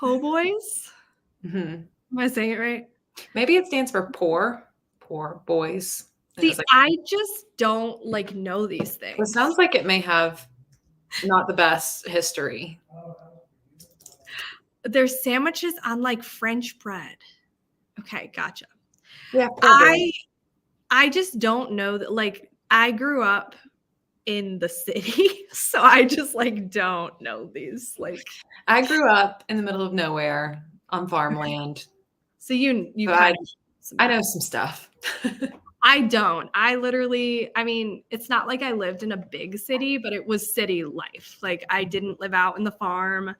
boys? Am I saying it right? Maybe it stands for poor boys. See, I just don't like know these things. It sounds like it may have not the best history. There's sandwiches on like French bread. Okay, gotcha. Yeah, I just don't know that. Like, I grew up in the city, so I just like don't know these. Like, I grew up in the middle of nowhere on farmland. So you I know some stuff. I don't. I mean, it's not like I lived in a big city, but it was city life. Like I didn't live out in the farm.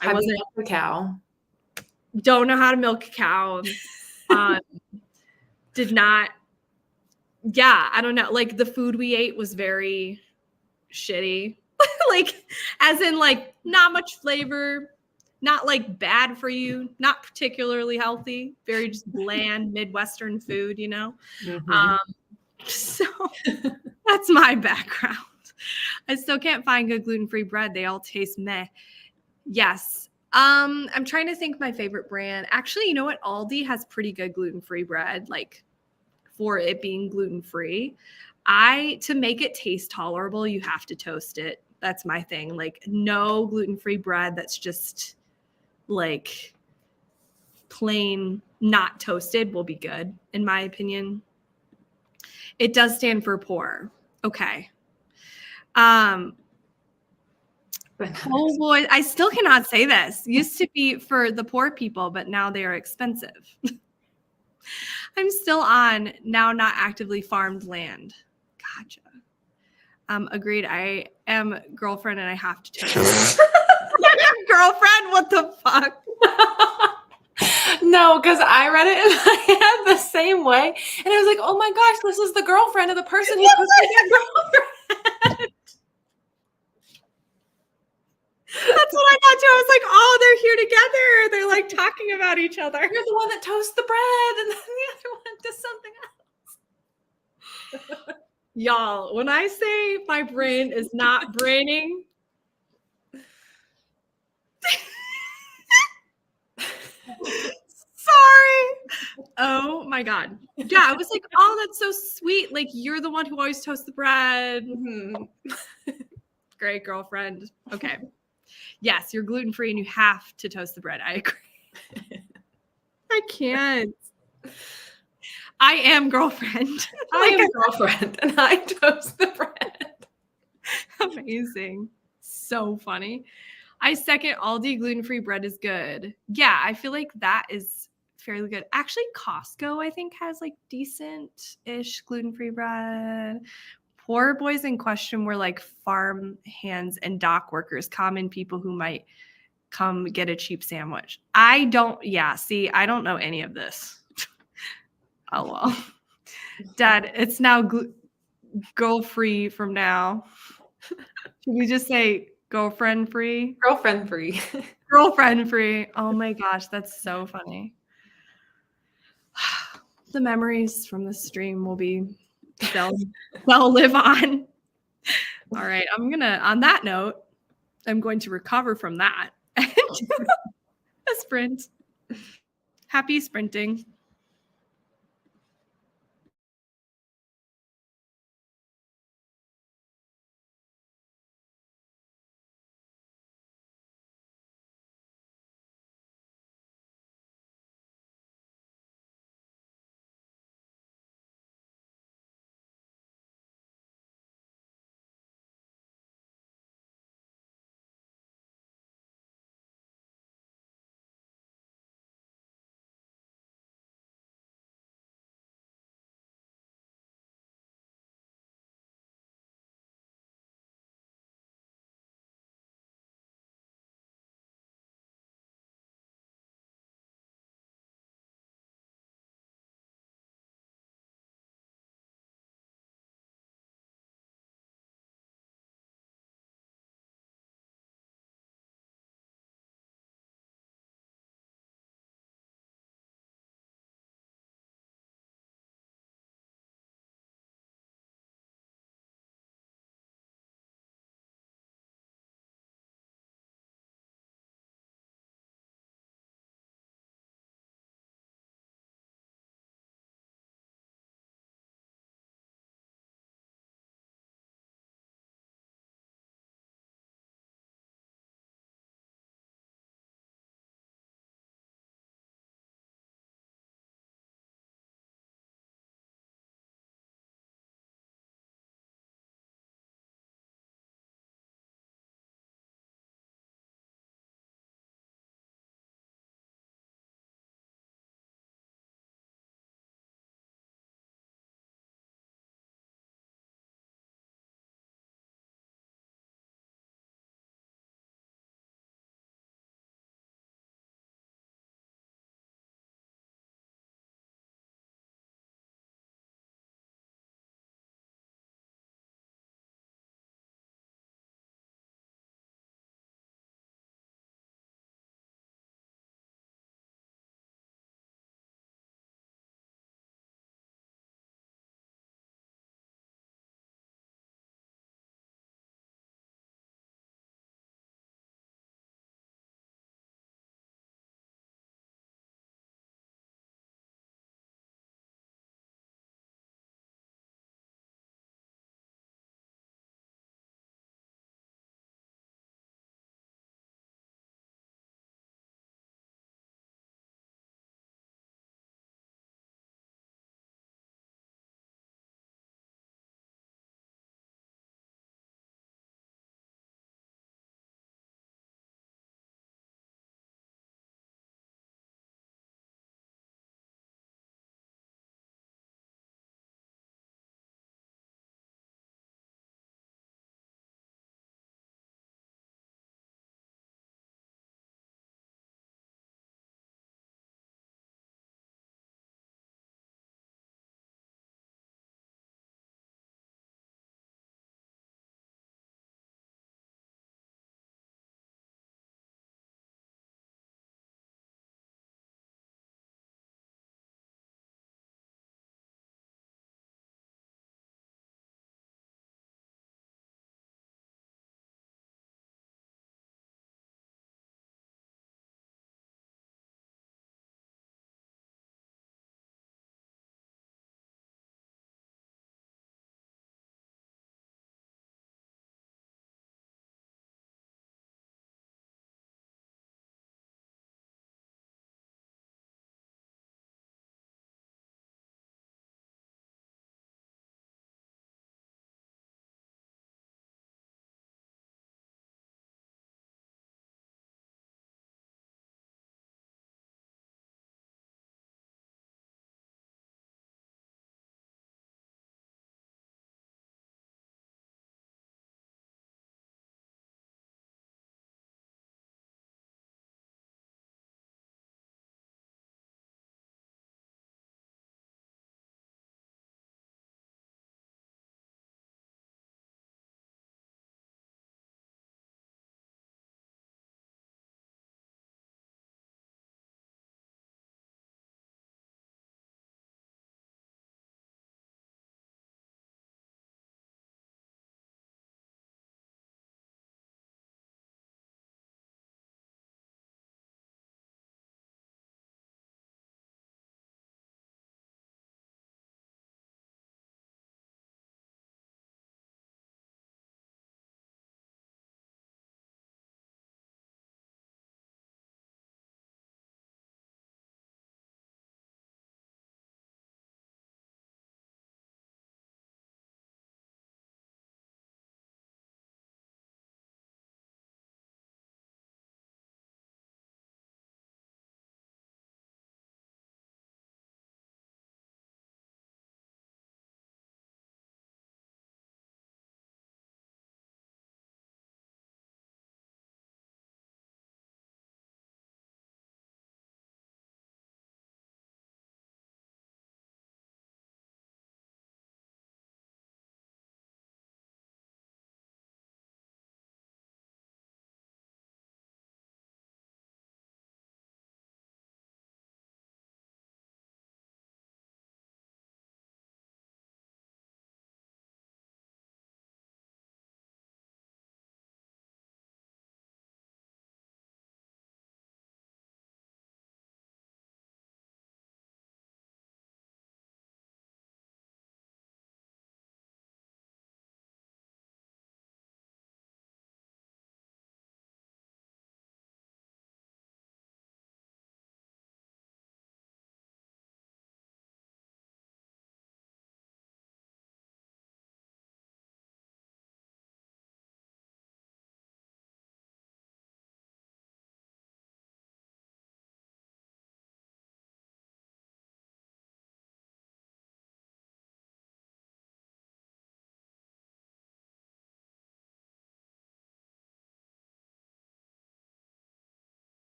I Have you wasn't, milked a cow? don't know how to milk a cow. Um, did not, yeah, I don't know. Like the food we ate was very shitty. Like, as in, like, not much flavor, not like bad for you, not particularly healthy, very just bland Midwestern food, you know? Mhm. So that's my background. I still can't find good gluten-free bread. They all taste meh. Yes. I'm trying to think my favorite brand. Actually, you know what? Aldi has pretty good gluten-free bread, like for it being gluten-free. To make it taste tolerable, you have to toast it. That's my thing. Like no gluten-free bread that's just like plain not toasted will be good, in my opinion. It does stand for poor. Okay. Um, oh boy, I still cannot say this. Used to be for the poor people, but now they are expensive. I'm still on now not actively farmed land. Gotcha. Agreed. I am girlfriend and I have to toast. Girlfriend? What the fuck? No, because I read it in my head the same way. And I was like, oh my gosh, this is the girlfriend of the person who's supposed to be their girlfriend. That's what I thought too. I was like, oh, they're here together. They're like talking about each other. You're the one that toasts the bread, and then the other one does something else. Y'all, when I say my brain is not braining, sorry. Oh my God. Yeah, I was like, oh, that's so sweet. Like, you're the one who always toasts the bread. Mhm. Great girlfriend. Okay. Yes, you're gluten free and you have to toast the bread. I agree. I can't. I am girlfriend. I am girlfriend, and I toast the bread. Amazing. So funny. I second Aldi gluten-free bread is good. Yeah, I feel like that is fairly good. Actually, Costco, I think, has like decent-ish gluten-free bread. Poor boys in question were like farm hands and dock workers, common people who might come get a cheap sandwich. I don't know any of this. Oh well. Dad, it's now go free from now. Should we just say girlfriend free? Girlfriend free. Girlfriend free. Oh my gosh, that's so funny. The memories from the stream will be they'll live on. All right, on that note, I'm going to recover from that. A sprint. Happy sprinting.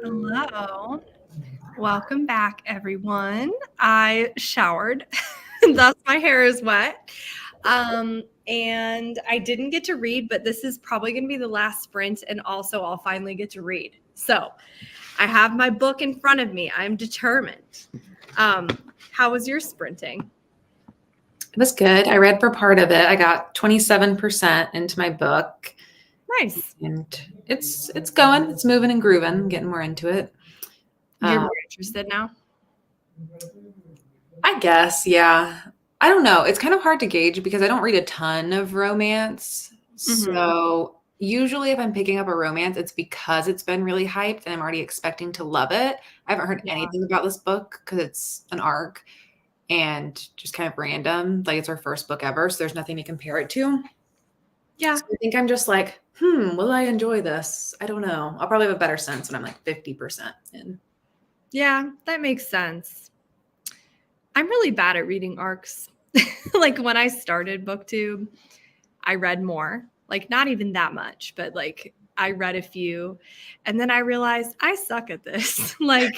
Hello. Welcome back, everyone. I showered, thus my hair is wet. And I didn't get to read, but this is probably going to be the last sprint, and also I'll finally get to read. So I have my book in front of me. I'm determined. How was your sprinting? It was good. I read for part of it. I got 27% into my book. Nice. And it's going. It's moving and grooving. I'm getting more into it. You're more interested now? I guess, yeah. I don't know. It's kind of hard to gauge because I don't read a ton of romance. So usually if I'm picking up a romance, it's because it's been really hyped and I'm already expecting to love it. I haven't heard anything about this book because it's an arc and just kind of random. Like it's our first book ever, so there's nothing to compare it to. Yeah. So I think I'm just like, will I enjoy this? I don't know. I'll probably have a better sense when I'm like 50% in. Yeah, that makes sense. I'm really bad at reading arcs. Like when I started BookTube, I read more, like not even that much, but like I read a few. And then I realized I suck at this. Like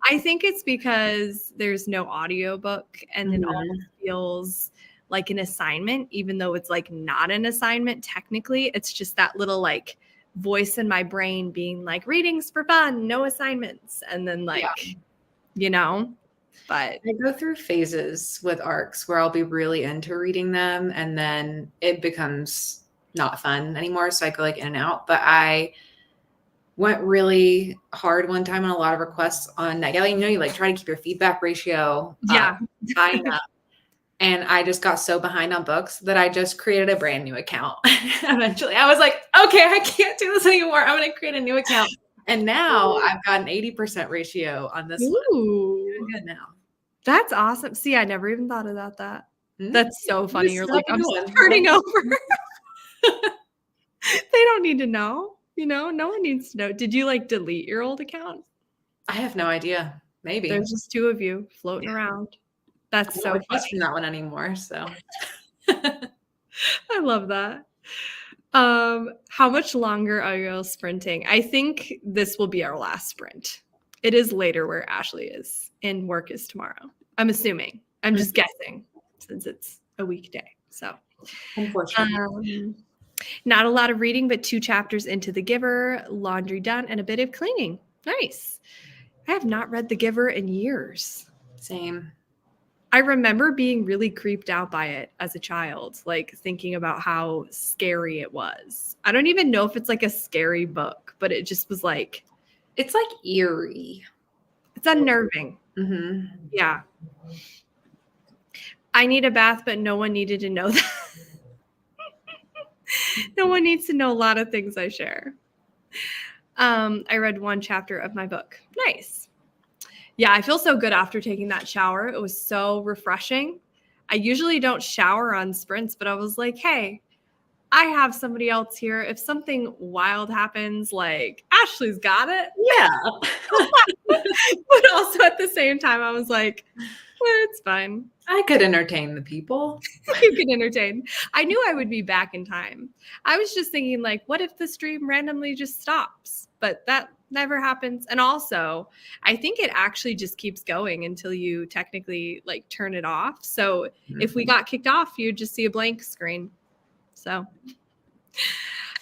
I think it's because there's no audiobook and it almost feels like an assignment, even though it's like not an assignment technically. It's just that little like voice in my brain being like readings for fun, no assignments. And then like, but I go through phases with arcs where I'll be really into reading them and then it becomes not fun anymore. So I go like in and out. But I went really hard one time on a lot of requests on NetGalley. You like try to keep your feedback ratio high enough. And I just got so behind on books that I just created a brand new account. Eventually, I was like, okay, I can't do this anymore. I'm going to create a new account. And now I've got an 80% ratio on this one. Doing good now. That's awesome. See, I never even thought about that. That's so funny. You're like, I'm starting over. They don't need to know. No one needs to know. Did you like delete your old account? I have no idea. Maybe. There's just two of you floating around. That's so funny. From that one anymore. So I love that. How much longer are you sprinting? I think this will be our last sprint. It is later where Ashley is and work is tomorrow. I'm assuming. I'm just guessing since it's a weekday. So unfortunately. Not a lot of reading, but 2 chapters into The Giver, laundry done, and a bit of cleaning. Nice. I have not read The Giver in years. Same. I remember being really creeped out by it as a child, like thinking about how scary it was. I don't even know if it's like a scary book, but it just was like... It's like eerie. It's unnerving. Yeah. I need a bath, but no one needed to know that. No one needs to know a lot of things I share. I read 1 chapter of my book. Nice. Yeah, I feel so good after taking that shower. It was so refreshing. I usually don't shower on sprints, but I was like, hey, I have somebody else here. If something wild happens, like Ashley's got it. Yeah. But also at the same time, I was like, well, it's fine. I could entertain the people. You could entertain. I knew I would be back in time. I was just thinking, like, what if the stream randomly just stops? But that never happens. And also, I think it actually just keeps going until you technically like turn it off. So if we got kicked off, you'd just see a blank screen. So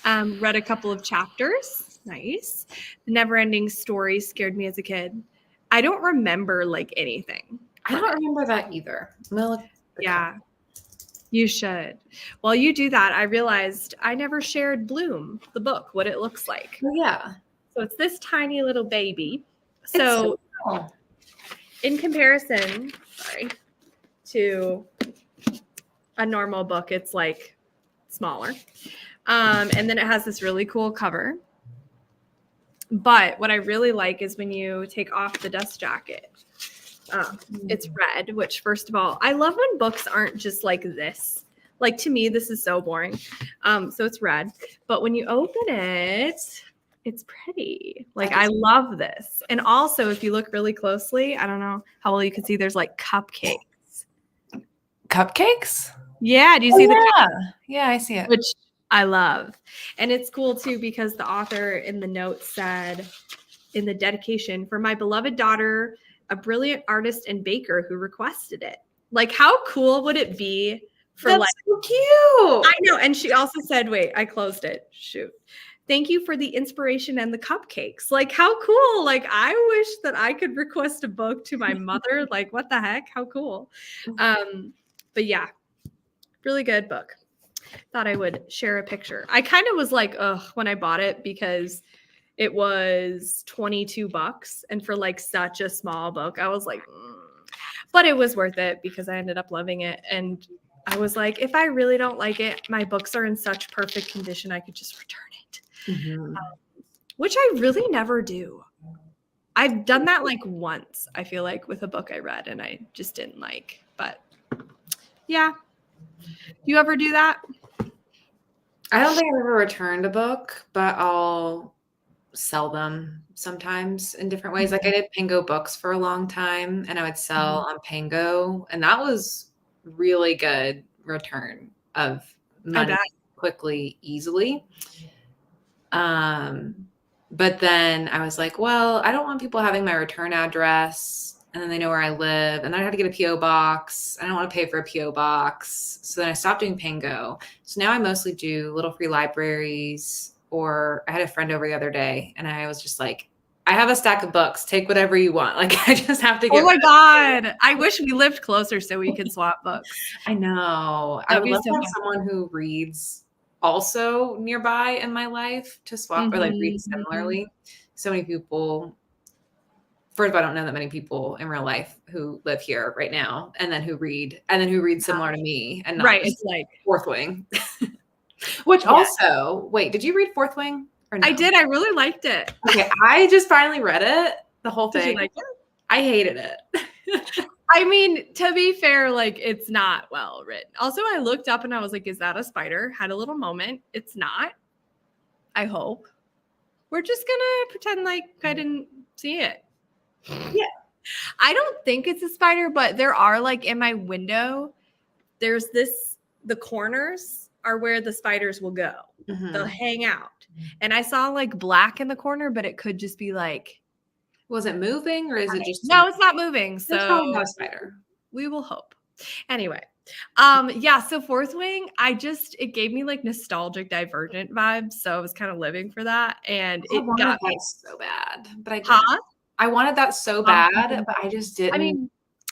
read a couple of chapters. Nice. The Neverending Story scared me as a kid. I don't remember like anything. I don't remember that either. Yeah, you should. While you do that, I realized I never shared Bloom, the book, what it looks like. Oh, yeah. So it's this tiny little baby. So cool. In comparison, to a normal book, it's like smaller. And then it has this really cool cover. But what I really like is when you take off the dust jacket. It's red, which first of all, I love when books aren't just like this. Like to me, this is so boring. So it's red. But when you open it, it's pretty. Like I love this. And also, if you look really closely, I don't know how well you can see, there's like cupcakes. Cupcakes? Yeah. Do you see the? Yeah, I see it. Which I love. And it's cool too because the author in the note said in the dedication for my beloved daughter, a brilliant artist and baker who requested it. Like, how cool would it be for That's like, so cute. I know. And she also said, wait, I closed it. Shoot. Thank you for the inspiration and the cupcakes. Like, how cool. Like, I wish that I could request a book to my mother. Like, what the heck? How cool. But yeah, really good book. Thought I would share a picture. I kind of was like, ugh, when I bought it because it was $22. And for like such a small book, I was like, but it was worth it because I ended up loving it. And I was like, if I really don't like it, my books are in such perfect condition, I could just return it. Which I really never do. I've done that like once, I feel like, with a book I read and I just didn't like. But yeah. You ever do that? I don't think I've ever returned a book, but I'll sell them sometimes in different ways. Like I did Pango Books for a long time and I would sell on Pango, and that was really good return of money quickly, easily. But then I was like, well, I don't want people having my return address and then they know where I live. And then I had to get a PO box. I don't want to pay for a PO box. So then I stopped doing Pango. So now I mostly do Little Free Libraries, or I had a friend over the other day and I was just like, I have a stack of books. Take whatever you want. Like I just have to get. Oh my God. I wish we lived closer so we could swap books. I know. I would love to have someone who reads also nearby in my life to swap or like read similarly. So many people, first of all, I don't know that many people in real life who live here right now and then who read similar to me and not right. It's like Fourth Wing. Which also, wait, did you read Fourth Wing? Or no? I did. I really liked it. Okay, I just finally read it, the whole thing. Did you like it? I hated it. I mean, to be fair, like it's not well written. Also, I looked up and I was like, is that a spider? Had a little moment. It's not. I hope. We're just gonna pretend like I didn't see it. Yeah. I don't think it's a spider, but there are like in my window, there's the corners are where the spiders will go. They'll hang out. And I saw like black in the corner, but it could just be like, was it moving or is it just? No, it's not moving. So it's probably not a spider. We will hope. Anyway, yeah. So Fourth Wing, it gave me like nostalgic Divergent vibes. So I was kind of living for that, and it got me so bad. But I wanted that so bad, but I just didn't. I mean,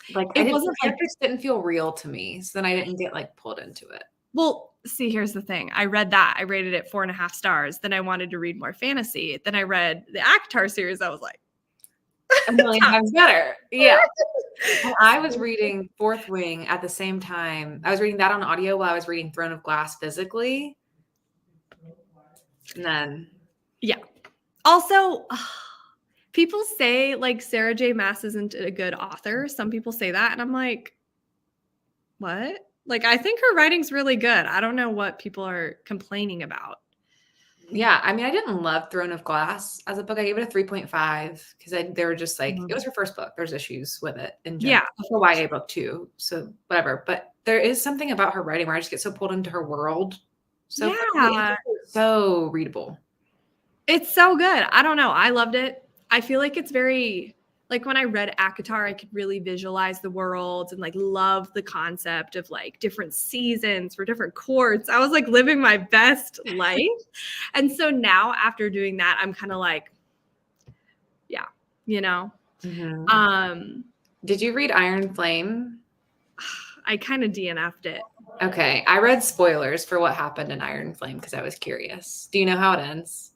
it wasn't like it didn't feel real to me. So then I didn't get like pulled into it. Well, see, here's the thing. I read that. I rated it 4.5 stars. Then I wanted to read more fantasy. Then I read the ACOTAR series. I was like, a million times better. Yeah. And I was reading Fourth Wing at the same time. I was reading that on audio while I was reading Throne of Glass physically. And then. Yeah. Also, people say like Sarah J. Maas isn't a good author. Some people say that. And I'm like, what? Like, I think her writing's really good. I don't know what people are complaining about. Yeah. I mean, I didn't love Throne of Glass as a book. I gave it a 3.5 because they were just like, it was her first book. There's issues with it in general. Yeah. It's a YA book too. So whatever. But there is something about her writing where I just get so pulled into her world. So yeah. So readable. It's so good. I don't know. I loved it. I feel like it's very, like when I read ACOTAR, I could really visualize the world and like love the concept of like different seasons for different courts. I was like living my best life. And so now after doing that, I'm kind of like, yeah, you know. Did you read Iron Flame? I kind of DNF'd it. Okay. I read spoilers for what happened in Iron Flame because I was curious. Do you know how it ends?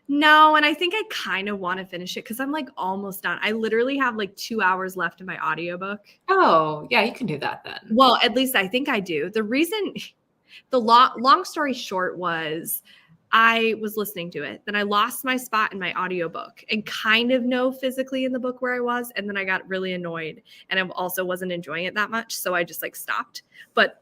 No, and I think I kind of want to finish it because I'm like almost done. I literally have like 2 hours left in my audiobook. Oh, yeah, you can do that then. Well, at least I think I do. The reason, the long story short was I was listening to it. Then I lost my spot in my audiobook and kind of know physically in the book where I was. And then I got really annoyed and I also wasn't enjoying it that much. So I just like stopped. But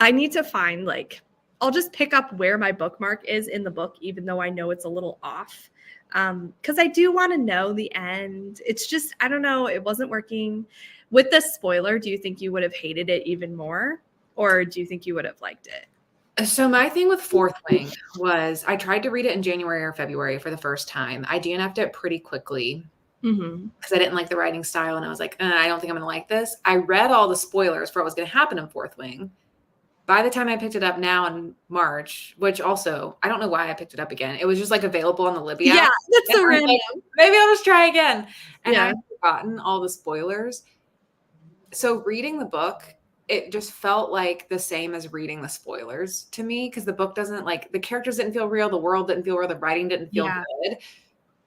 I need to find like, I'll just pick up where my bookmark is in the book, even though I know it's a little off. Because I do want to know the end. It's just, I don't know. It wasn't working. With the spoiler, do you think you would have hated it even more? Or do you think you would have liked it? So my thing with Fourth Wing was I tried to read it in January or February for the first time. I DNF'd it pretty quickly Mm-hmm. because I didn't like the writing style, and I was like, I don't think I'm going to like this. I read all the spoilers for what was going to happen in Fourth Wing. By the time I picked it up now in March, which also, I don't know why I picked it up again. It was just like available on the Libby Yeah, app. that's And so I was random. like, maybe I'll just try again. And Yeah. I've forgotten all the spoilers. So reading the book, it just felt like the same as reading the spoilers to me because the book doesn't like the characters didn't feel real, the world didn't feel real, the writing didn't feel Yeah. good.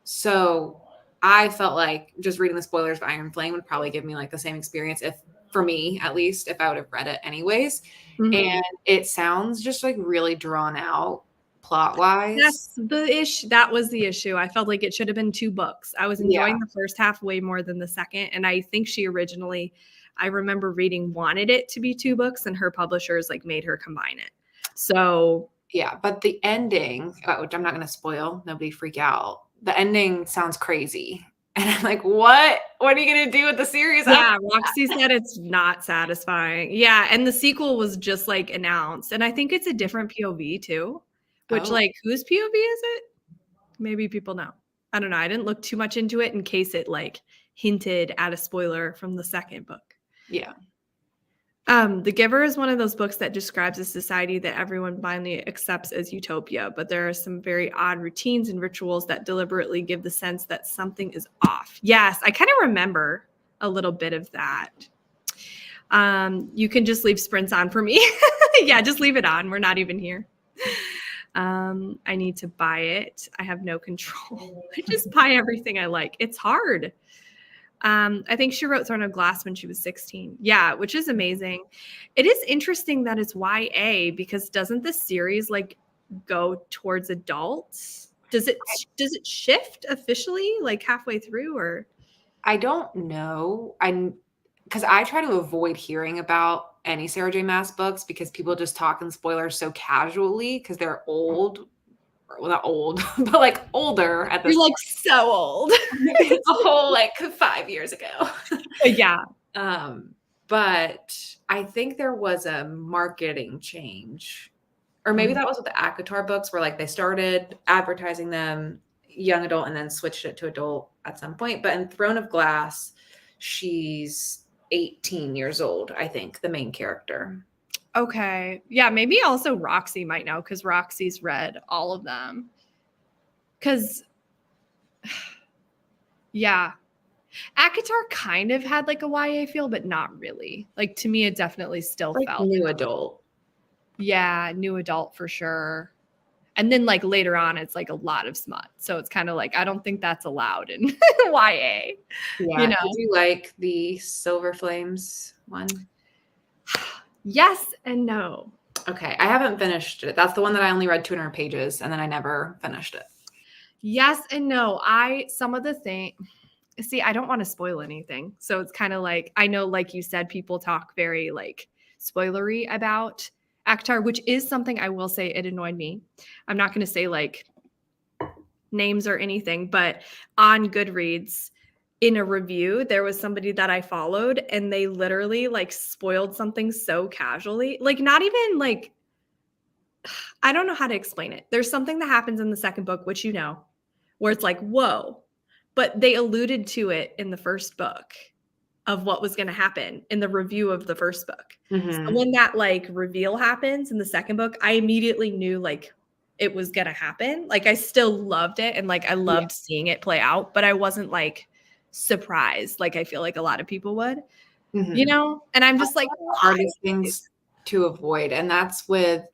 So I felt like just reading the spoilers of Iron Flame would probably give me like the same experience if for me at least if I would have read it anyways. Mhm. And it sounds just like really drawn out plot wise. That was the issue. I felt like it should have been 2 books. I was Yeah. enjoying the first half way more than the second, and I think she originally, I remember reading, wanted it to be 2 books, and her publishers like made her combine it. So Yeah, but the ending, which I'm not going to spoil, nobody freak out. The ending sounds crazy. And I'm like, what? What are you going to do with the series? yeah, Roxy said it's not satisfying. Yeah, and the sequel was just like announced, and I think it's a different POV too. Which, Oh, like, whose POV is it? Maybe people know. I don't know. I didn't look too much into it in case it like hinted at a spoiler from the second book. yeah. The Giver is one of those books that describes a society that everyone blindly accepts as utopia, but there are some very odd routines and rituals that deliberately give the sense that something is off. Yes, I kind of remember a little bit of that. You can just leave sprints on for me. Yeah, just leave it on. We're not even here. I need to buy it. I have no control. I just buy everything I like. It's hard. I think she wrote Throne of Glass when she was 16. Yeah, which is amazing. It is interesting that it's YA because doesn't this series like go towards adults? Does it shift officially like halfway through or I don't know. Because I try to avoid hearing about any Sarah J. Maas books because people just talk in spoilers so casually because they're old. Well, not old, but like older at this you're like so old? a whole like 5 years ago. Yeah. But I think there was a marketing change, or maybe that was with the ACOTAR books, where like they started advertising them young adult and then switched it to adult at some point. But in Throne of Glass, she's 18 years old, I think, the main character. Okay. Yeah, maybe also Roxy might know because Roxy's read all of them. Because, yeah, ACOTAR kind of had like a YA feel, but not really. Like to me, it definitely still Like felt. new adult. Yeah, new adult for sure. And then like later on, it's like a lot of smut. So it's kind of like, I don't think that's allowed in YA. Yeah. You know? Did you like the Silver Flames one? Yes and no. Okay. I haven't finished it. That's the one that I only read 200 pages and then I never finished it. Yes and no. Some of the thing, see, I don't want to spoil anything. So it's kind of like, I know, like you said, people talk very like spoilery about ACOTAR, which is something I will say it annoyed me. I'm not going to say like names or anything, but on Goodreads, in a review, there was somebody that I followed and they literally like spoiled something so casually. Like, not even like, I don't know how to explain it. There's something that happens in the second book, which you know, where it's like, whoa, but they alluded to it in the first book of what was going to happen in the review of the first book. So when that like reveal happens in the second book, I immediately knew like it was going to happen. Like I still loved it and like I loved seeing it play out, but I wasn't like surprised like I feel like a lot of people would, you know? And I'm just like, hardest things to avoid. And that's with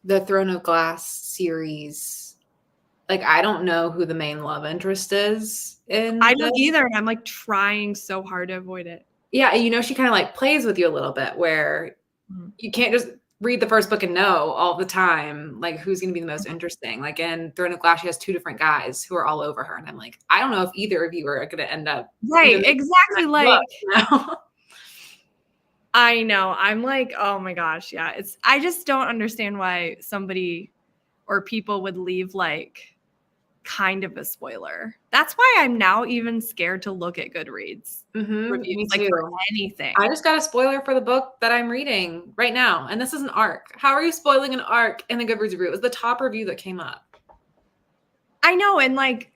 the Throne of Glass series. Like, I don't know who the main love interest is in I don't either. And I'm like trying so hard to avoid it. Yeah, you know, she kind of like plays with you a little bit where you can't just read the first book and know all the time like who's going to be the most interesting. Like in Throne of Glass, she has 2 different guys who are all over her, and I'm like, I don't know if either of you are going to end up right. Exactly. Like, book, you know? I know. I'm like, oh my gosh, yeah. I just don't understand why somebody or people would leave like kind of a spoiler. That's why I'm now even scared to look at Goodreads reviews, Me like too. for anything. I just got a spoiler for the book that I'm reading right now, and this is an arc. How are you spoiling an arc in a Goodreads review? It was the top review that came up. I know, and like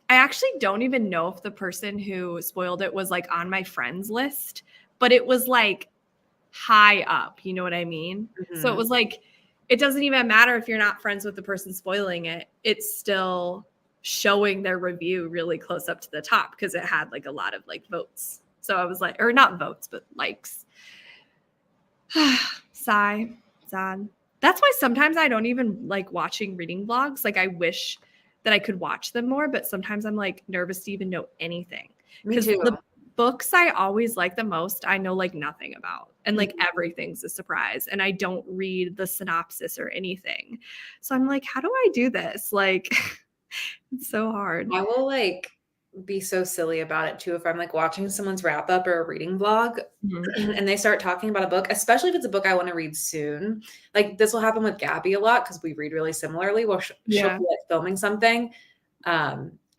I actually don't even know if the person who spoiled it was like on my friends list, but it was like high up, you know what I mean? So it was like it doesn't even matter if you're not friends with the person spoiling it. It's still showing their review really close up to the top because it had like a lot of like votes. So I was like, or not votes, but likes. Sigh, sad. That's why sometimes I don't even like watching reading vlogs. Like I wish that I could watch them more, but sometimes I'm like nervous to even know anything. Me too. The books I always like the most, I know like nothing about. And like everything's a surprise. And I don't read the synopsis or anything. So I'm like, how do I do this? Like it's so hard. I will like be so silly about it too if I'm like watching someone's wrap up or a reading vlog and they start talking about a book, especially if it's a book I want to read soon. Like this will happen with Gabby a lot because we read really similarly. Well, she'll be like filming something.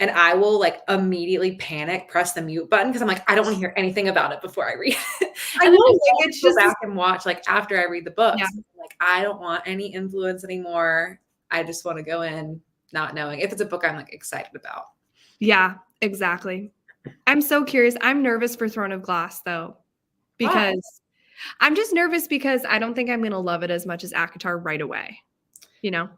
And I will like immediately panic, press the mute button because I'm like, I don't want to hear anything about it before I read it. I know, like, it's go just back and watch like after I read the book. Yeah. So like I don't want any influence anymore. I just want to go in not knowing if it's a book I'm like excited about. Yeah, exactly. I'm so curious. I'm nervous for Throne of Glass though, because I'm just nervous because I don't think I'm going to love it as much as ACOTAR right away. You know?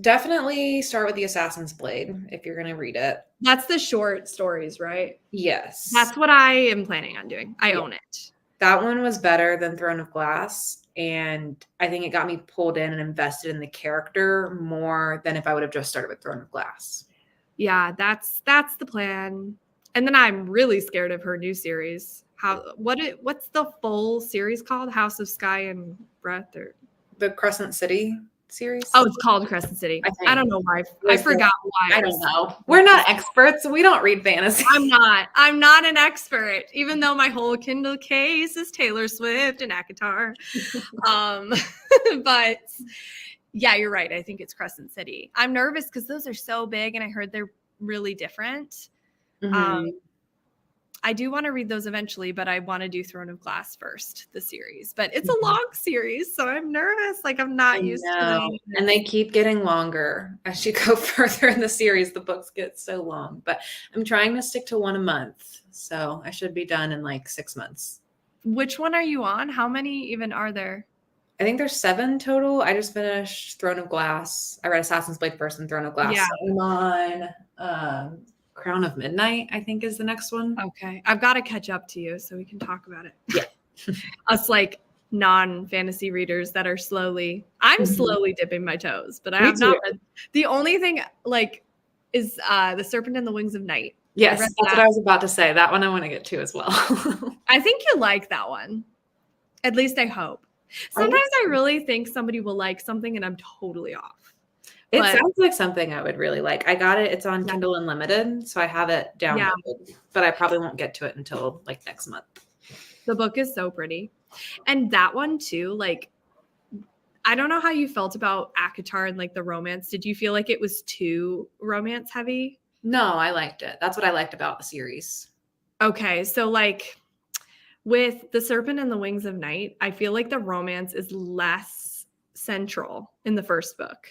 Definitely start with The Assassin's Blade if you're going to read it. That's the short stories, right? Yes. That's what I am planning on doing. I own it. That one was better than Throne of Glass. And I think it got me pulled in and invested in the character more than if I would have just started with Throne of Glass. Yeah, that's the plan. And then I'm really scared of her new series. What's the full series called? House of Sky and Breath or the Crescent City series? Oh, it's called Crescent City. I don't know why. I forgot why. I don't know. We're not experts. We don't read fantasy. I'm not an expert, even though my whole Kindle case is Taylor Swift and ACOTAR. But yeah, you're right. I think it's Crescent City. I'm nervous because those are so big and I heard they're really different. I do want to read those eventually, but I want to do Throne of Glass first, the series. But it's a long series, so I'm nervous. Like I'm not used to that. And they keep getting longer as you go further in the series. The books get so long, but I'm trying to stick to one a month. So I should be done in like 6 months. Which one are you on? How many even are there? I think there's 7 total. I just finished Throne of Glass. I read Assassin's Blade first and Throne of Glass. Yeah. So I'm on Crown of Midnight, I think is the next one. Okay. I've got to catch up to you so we can talk about it. Yeah. Us like non-fantasy readers that are I'm slowly dipping my toes, but I have not read. The only thing like is The Serpent and the Wings of Night. Yes, that's what I was about to say. That one I want to get to as well. I think you like that one. At least I hope. Sometimes I really think somebody will like something and I'm totally off. It sounds like something I would really like. I got it. It's on Kindle Unlimited, so I have it downloaded, but I probably won't get to it until like next month. The book is so pretty. And that one too, like, I don't know how you felt about ACOTAR and like the romance. Did you feel like it was too romance heavy? No, I liked it. That's what I liked about the series. Okay, so like with The Serpent and the Wings of Night, I feel like the romance is less central in the first book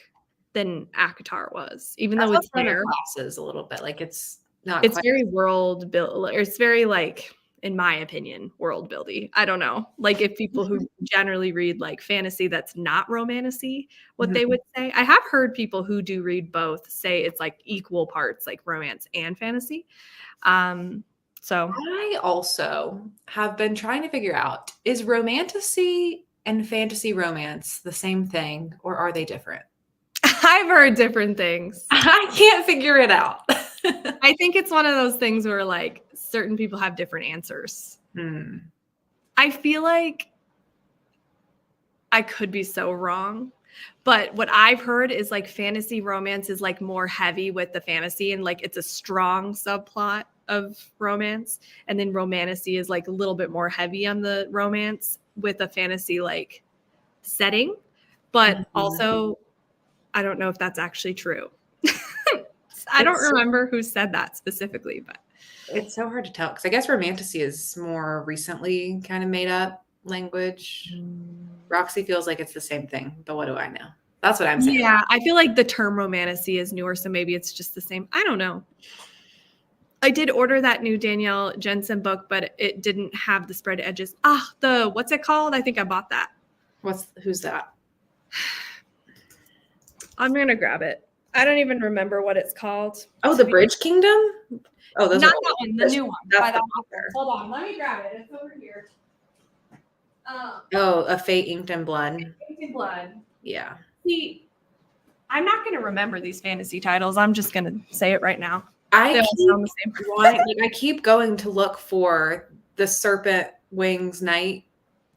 than ACOTAR was, even though it's there. Classes a little bit like it's not. It's very world build. It's very like, in my opinion, world buildy. I don't know. Like if people who generally read like fantasy that's not romantasy, what they would say. I have heard people who do read both say it's like equal parts like romance and fantasy. So I also have been trying to figure out, is romantasy and fantasy romance the same thing or are they different? I've heard different things. I can't figure it out. I think it's one of those things where like certain people have different answers. I feel like I could be so wrong, but what I've heard is like fantasy romance is like more heavy with the fantasy and like it's a strong subplot of romance. And then romantasy is like a little bit more heavy on the romance with a fantasy like setting. But also I don't know if that's actually true. I don't remember who said that specifically, but It's so hard to tell because I guess romantasy is more recently kind of made up language. Roxy feels like it's the same thing, but what do I know? That's what I'm saying. yeah, I feel like the term romantasy is newer, so maybe it's just the same. I don't know. I did order that new Danielle Jensen book, but it didn't have the spread edges. What's it called? I think I bought that. Who's that? I'm gonna grab it. I don't even remember what it's called. Oh, The Bridge Kingdom? Oh, those Not are that one, the new one. that's By the that author. Hold on, let me grab it. It's over here. Oh, A Fate Inked in Blood. Inked in Blood. Yeah. See, I'm not gonna remember these fantasy titles. I'm just gonna say it right now. I They all keep sound the same. I keep going to look for the Serpent Wings Night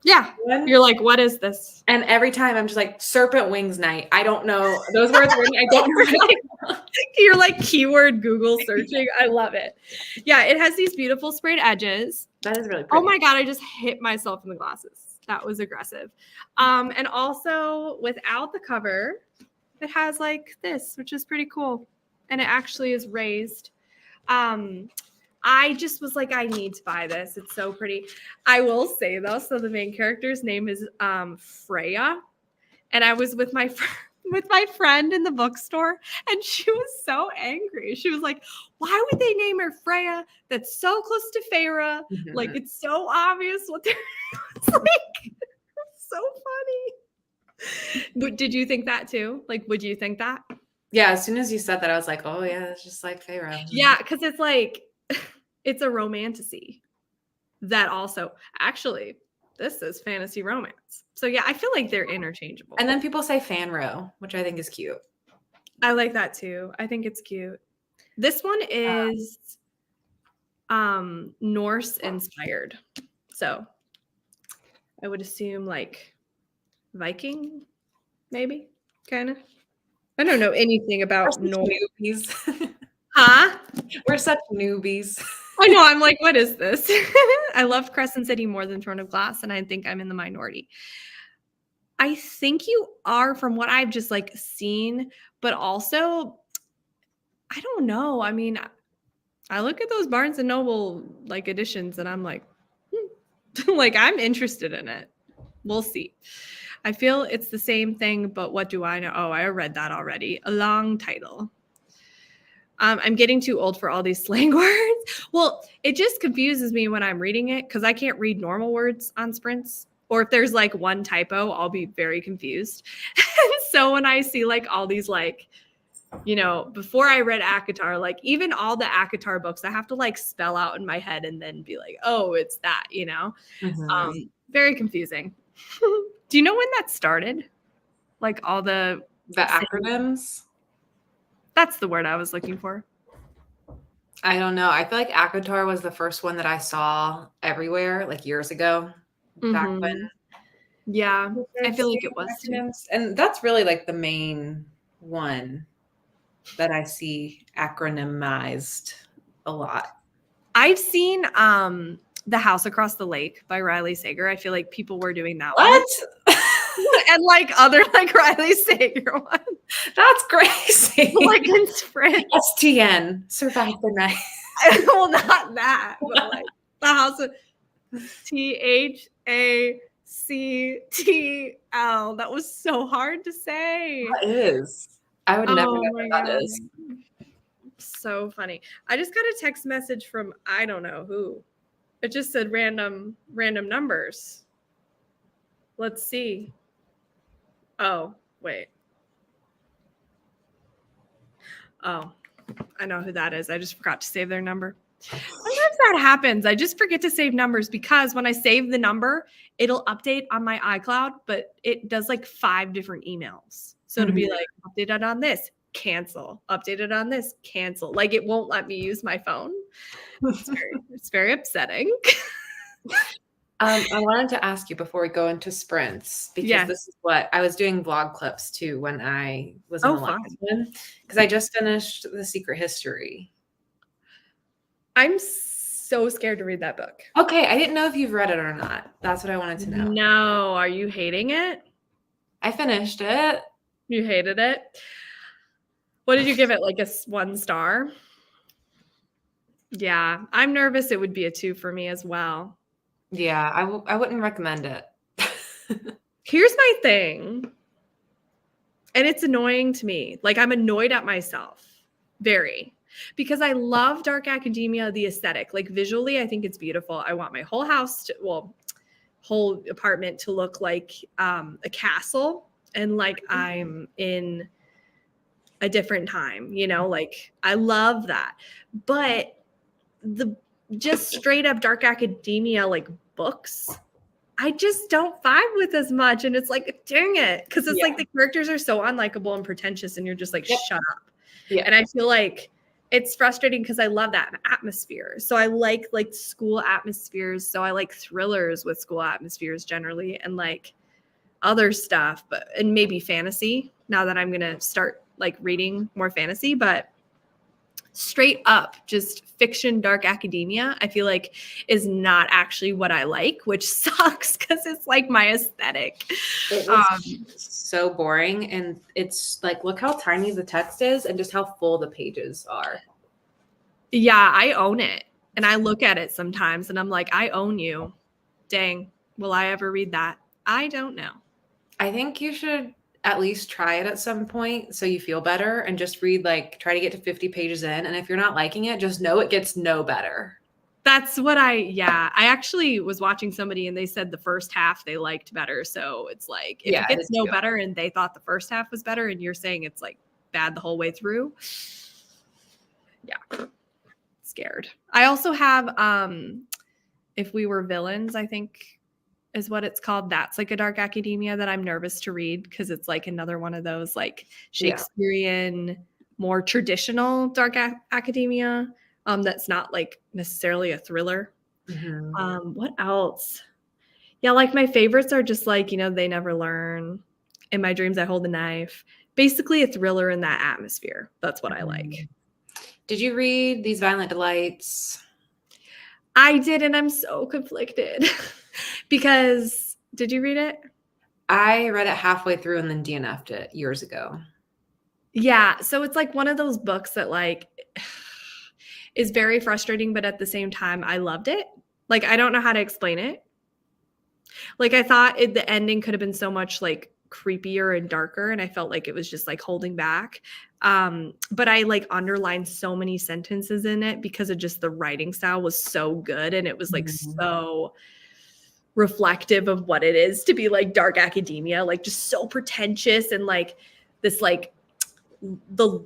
Yeah. one. You're like, what is this? And every time I'm just like, Serpent Wings Night. I don't know. Those words are I don't know. You're like keyword Google searching. I love it. Yeah, it has these beautiful sprayed edges. That is really pretty. Oh my God, I just hit myself in the glasses. That was aggressive. And also without the cover, it has like this, which is pretty cool. And it actually is raised. I just was like, I need to buy this. It's so pretty. I will say though, so the main character's name is Freya. And I was with my friend in the bookstore, and she was so angry. She was like, why would they name her Freya? That's so close to Feyre. Mhm. Like, it's so obvious what they're it's like. So funny. But did you think that too? Like, would you think that? Yeah, as soon as you said that, I was like, oh yeah, it's just like Pharaoh. Yeah, because it's like it's a romantasy that also actually this is fantasy romance. So yeah, I feel like they're interchangeable. And then people say Fanro, which I think is cute. I like that too. I think it's cute. This one is Norse inspired. So I would assume like Viking, maybe, kind of. I don't know anything about Norse. Newbies. Huh? We're such newbies. I know. I'm like, what is this? I love Crescent City more than Throne of Glass, and I think I'm in the minority. I think you are from what I've just like seen, but also, I don't know. I mean, I look at those Barnes and Noble like editions, and I'm like, like I'm interested in it. We'll see. I feel it's the same thing, but what do I know? Oh, I read that already. A long title. I'm getting too old for all these slang words. Well, it just confuses me when I'm reading it because I can't read normal words on sprints. Or if there's like one typo, I'll be very confused. And so when I see like all these like, you know, before I read ACOTAR, like even all the ACOTAR books, I have to like spell out in my head and then be like, oh, it's that, you know? Mm-hmm. Very confusing. Do you know when that started? Like all the acronyms? That's the word I was looking for. I don't know. I feel like ACOTAR was the first one that I saw everywhere, like years ago, back when. Yeah, I feel like it was too. And that's really like the main one that I see acronymized a lot. I've seen The House Across the Lake by Riley Sager. I feel like people were doing that What? one. And like other like Riley Sager ones. That's crazy. Like in Sprint. STN, Survive the Night. Well, not that, but like The House of THACTL. That was so hard to say. That is. I would never know my what that God. is. So funny. I just got a text message from I don't know who. It just said random numbers. Let's see. Oh, wait. Oh, I know who that is. I just forgot to save their number. Sometimes that happens. I just forget to save numbers because when I save the number, it'll update on my iCloud, but it does like 5 different emails. So it'll be like updated on this, cancel, updated on this, cancel. Like it won't let me use my phone. It's very upsetting. I wanted to ask you before we go into sprints, because this is what I was doing vlog clips too when I was in the last one, because I just finished The Secret History. I'm so scared to read that book. Okay, I didn't know if you've read it or not. That's what I wanted to know. No, are you hating it? I finished it. You hated it. What did you give it? Like a 1 star? Yeah, I'm nervous it would be a 2 for me as well. Yeah, I wouldn't recommend it. Here's my thing, and it's annoying to me. Like, I'm annoyed at myself, very, because I love dark academia, the aesthetic. Like, visually, I think it's beautiful. I want my whole house to, well, whole apartment to look like a castle, and like I'm in a different time, you know, like I love that. But the just straight up dark academia, like books, I just don't vibe with as much. And it's like, dang it. Cause it's Yeah. like the characters are so unlikable and pretentious, and you're just like, Yep. shut up. Yeah. And I feel like it's frustrating because I love that atmosphere. So I like school atmospheres. So I like thrillers with school atmospheres generally, and like other stuff, but and maybe fantasy. Now that I'm gonna start like reading more fantasy, but straight up just fiction dark academia, I feel like is not actually what I like, which sucks because it's like my aesthetic. It was so boring, and it's like, look how tiny the text is and just how full the pages are. Yeah, I own it. And I look at it sometimes and I'm like, I own you. Dang, will I ever read that? I don't know. I think you should at least try it at some point so you feel better, and just read, like, try to get to 50 pages in. And if you're not liking it, just know it gets no better. That's what I actually was watching somebody and they said the first half they liked better. So it's like, if Yeah, it gets it's no good. better and they thought the first half was better and you're saying it's like bad the whole way through. Yeah. Scared. I also have If We Were Villains, I think is what it's called. That's like a dark academia that I'm nervous to read because it's like another one of those like Shakespearean, more traditional dark academia. That's not like necessarily a thriller. Mhm. What else? Yeah, like my favorites are just like, you know, They Never Learn. In My Dreams, I Hold the Knife. Basically a thriller in that atmosphere. That's what I like. Did you read These Violent Delights? I did, and I'm so conflicted because did you read it? I read it halfway through and then DNF'd it years ago. Yeah, so it's like one of those books that like is very frustrating, but at the same time, I loved it. Like, I don't know how to explain it. Like, I thought the ending could have been so much like creepier and darker, and I felt like it was just like holding back. But I like underlined so many sentences in it because of just the writing style was so good, and it was like so reflective of what it is to be like dark academia, like just so pretentious and like this like the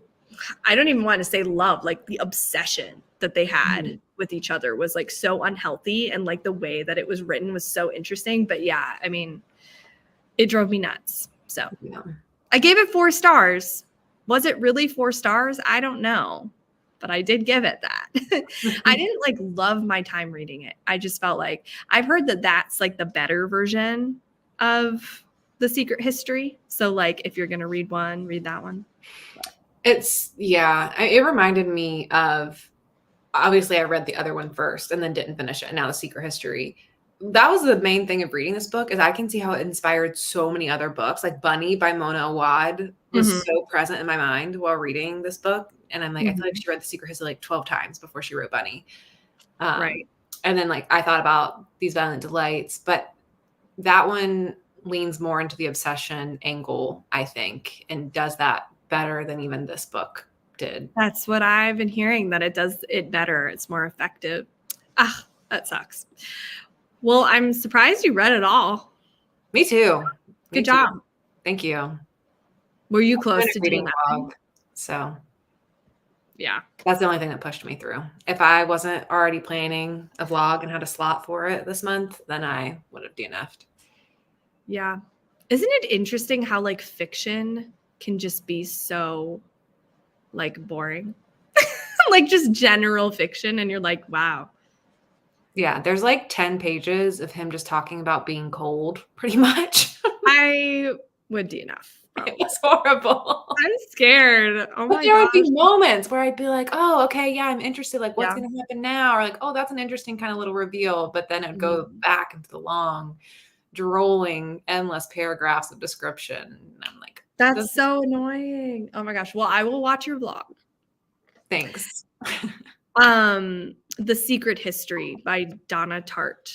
I don't even want to say love, like the obsession that they had with each other was like so unhealthy, and like the way that it was written was so interesting. But yeah, I mean, it drove me nuts. So Yeah. I gave it 4 stars. Was it really 4 stars? I don't know, but I did give it that. I didn't like love my time reading it. I just felt like I've heard that that's like the better version of The Secret History. So like if you're going to read one, read that one. It reminded me of, obviously I read the other one first and then didn't finish it. And now The Secret History. That was the main thing of reading this book, is I can see how it inspired so many other books. Like Bunny by Mona Awad was so present in my mind while reading this book. And I'm like, I feel like she read The Secret History like 12 times before she wrote Bunny. Right. And then like I thought about These Violent Delights, but that one leans more into the obsession angle, I think, and does that better than even this book did. That's what I've been hearing, that it does it better. It's more effective. Ah, that sucks. Well, I'm surprised you read it all. Me too. Good job. Thank you. Were you close to reading doing vlog? So yeah, that's the only thing that pushed me through. If I wasn't already planning a vlog and had a slot for it this month, then I would have DNF'd. Yeah. Isn't it interesting how like fiction can just be so like boring? Like just general fiction, and you're like, wow. Yeah, there's like 10 pages of him just talking about being cold, pretty much. I would DNF. It was horrible. I'm scared. Oh But my there would gosh. be moments where I'd be like, oh, okay, yeah, I'm interested. Like, what's Yeah. going to happen now? Or like, oh, that's an interesting kind of little reveal. But then it'd go back into the long, drolling, endless paragraphs of description. And I'm like, That's so annoying. Oh my gosh. Well, I will watch your vlog. Thanks. The Secret History by Donna Tartt.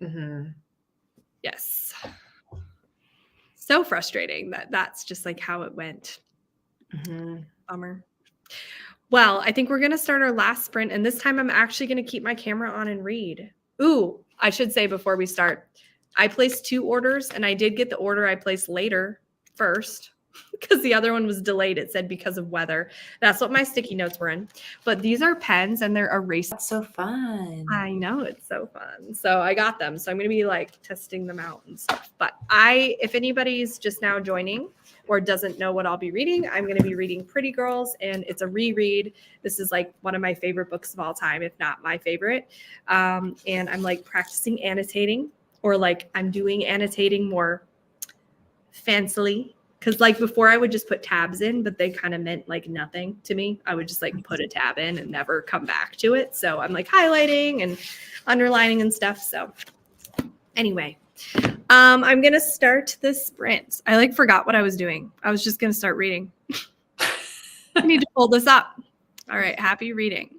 Mm-hmm. Yes. So frustrating that that's just like how it went. Mm-hmm. Bummer. Well, I think we're going to start our last sprint, and this time I'm actually going to keep my camera on and read. Ooh, I should say before we start, I placed 2 orders, and I did get the order I placed later first because the other one was delayed. It said because of weather. That's what my sticky notes were in. But these are pens, and they're erased. That's so fun. I know, it's so fun. So I got them. So I'm going to be like testing them out and stuff. But if anybody's just now joining or doesn't know what I'll be reading, I'm going to be reading Pretty Girls, and it's a reread. This is like one of my favorite books of all time, if not my favorite. And I'm like practicing annotating, or like I'm doing annotating more fancily. Because like before I would just put tabs in, but they kind of meant like nothing to me. I would just like put a tab in and never come back to it. So I'm like highlighting and underlining and stuff. So anyway, I'm going to start the sprint. I like forgot what I was doing. I was just going to start reading. I need to pull this up. All right. Happy reading.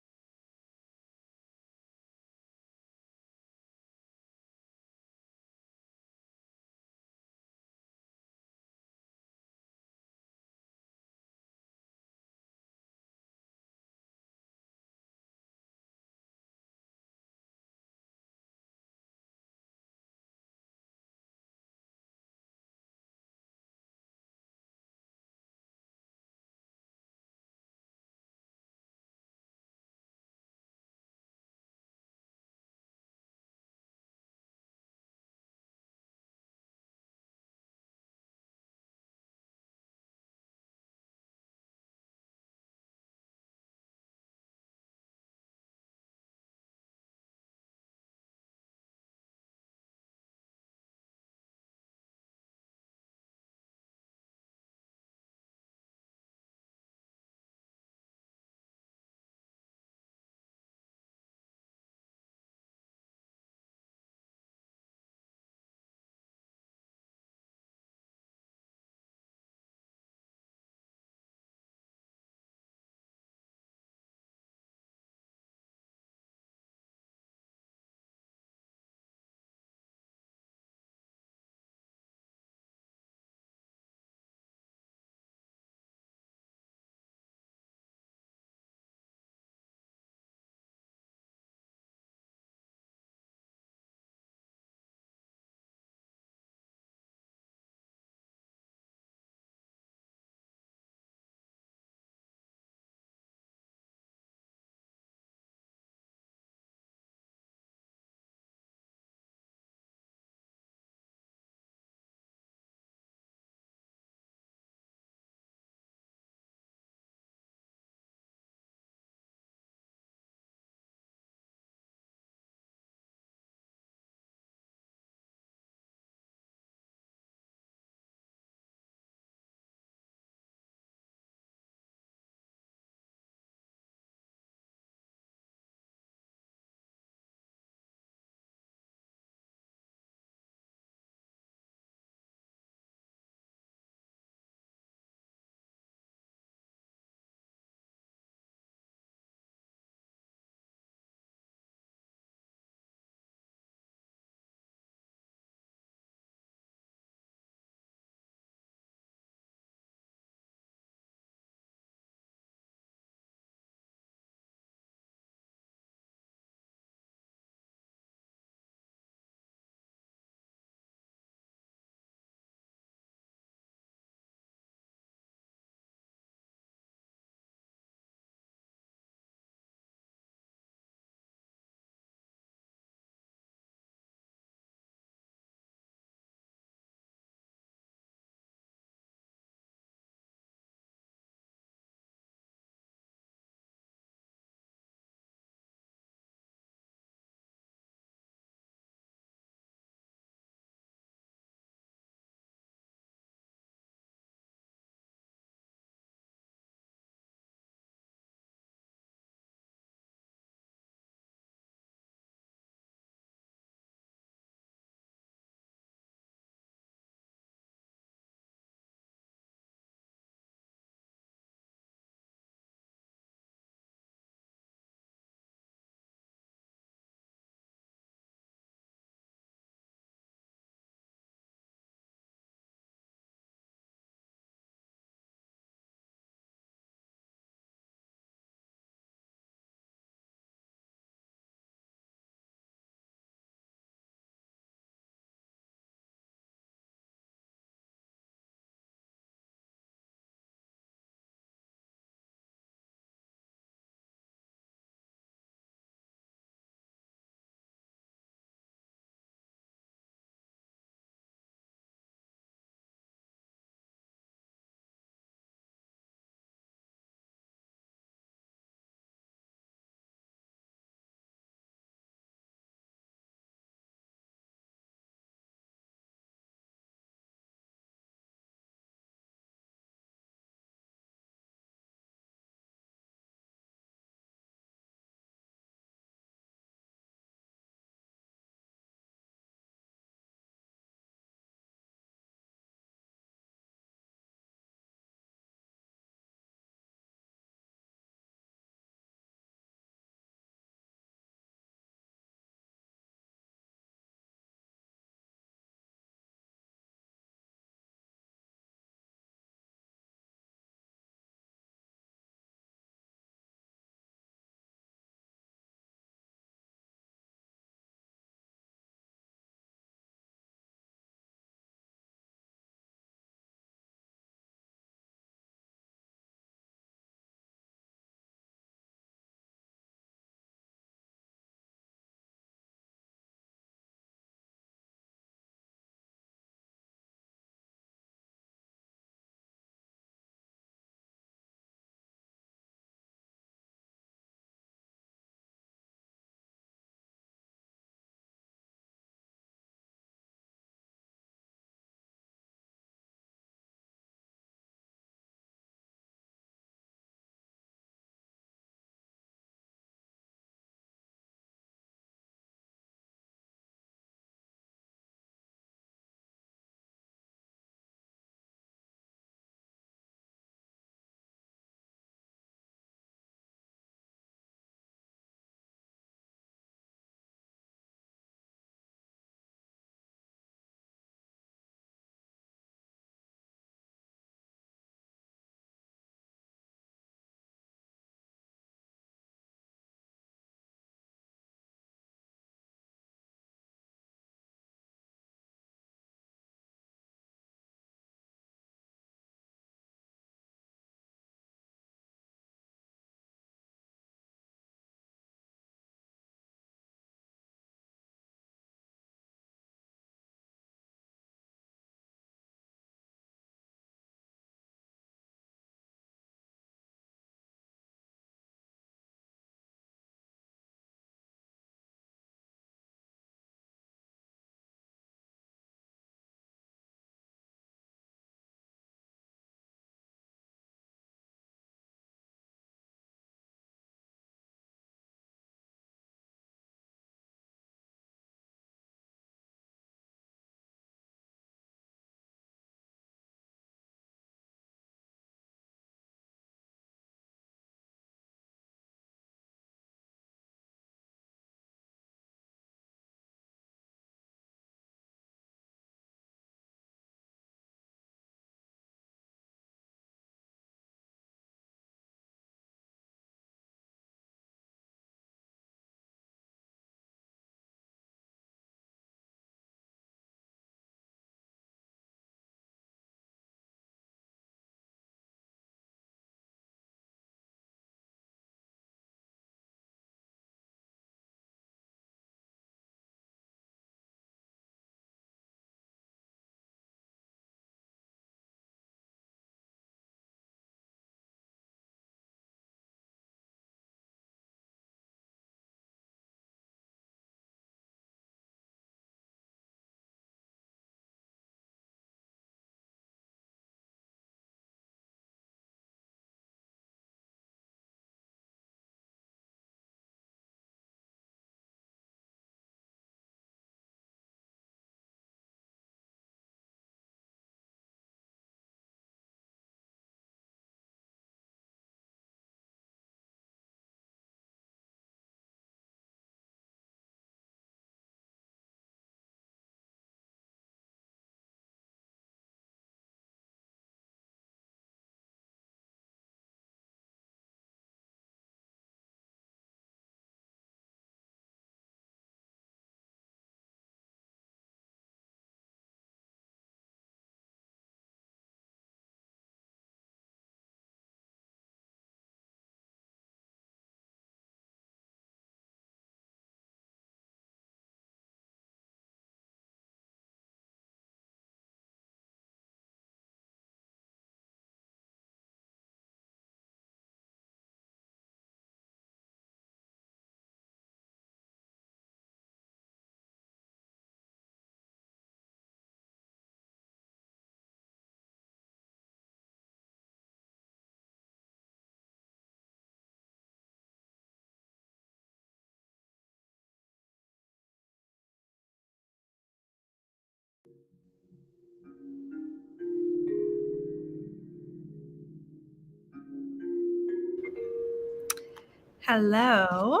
Hello.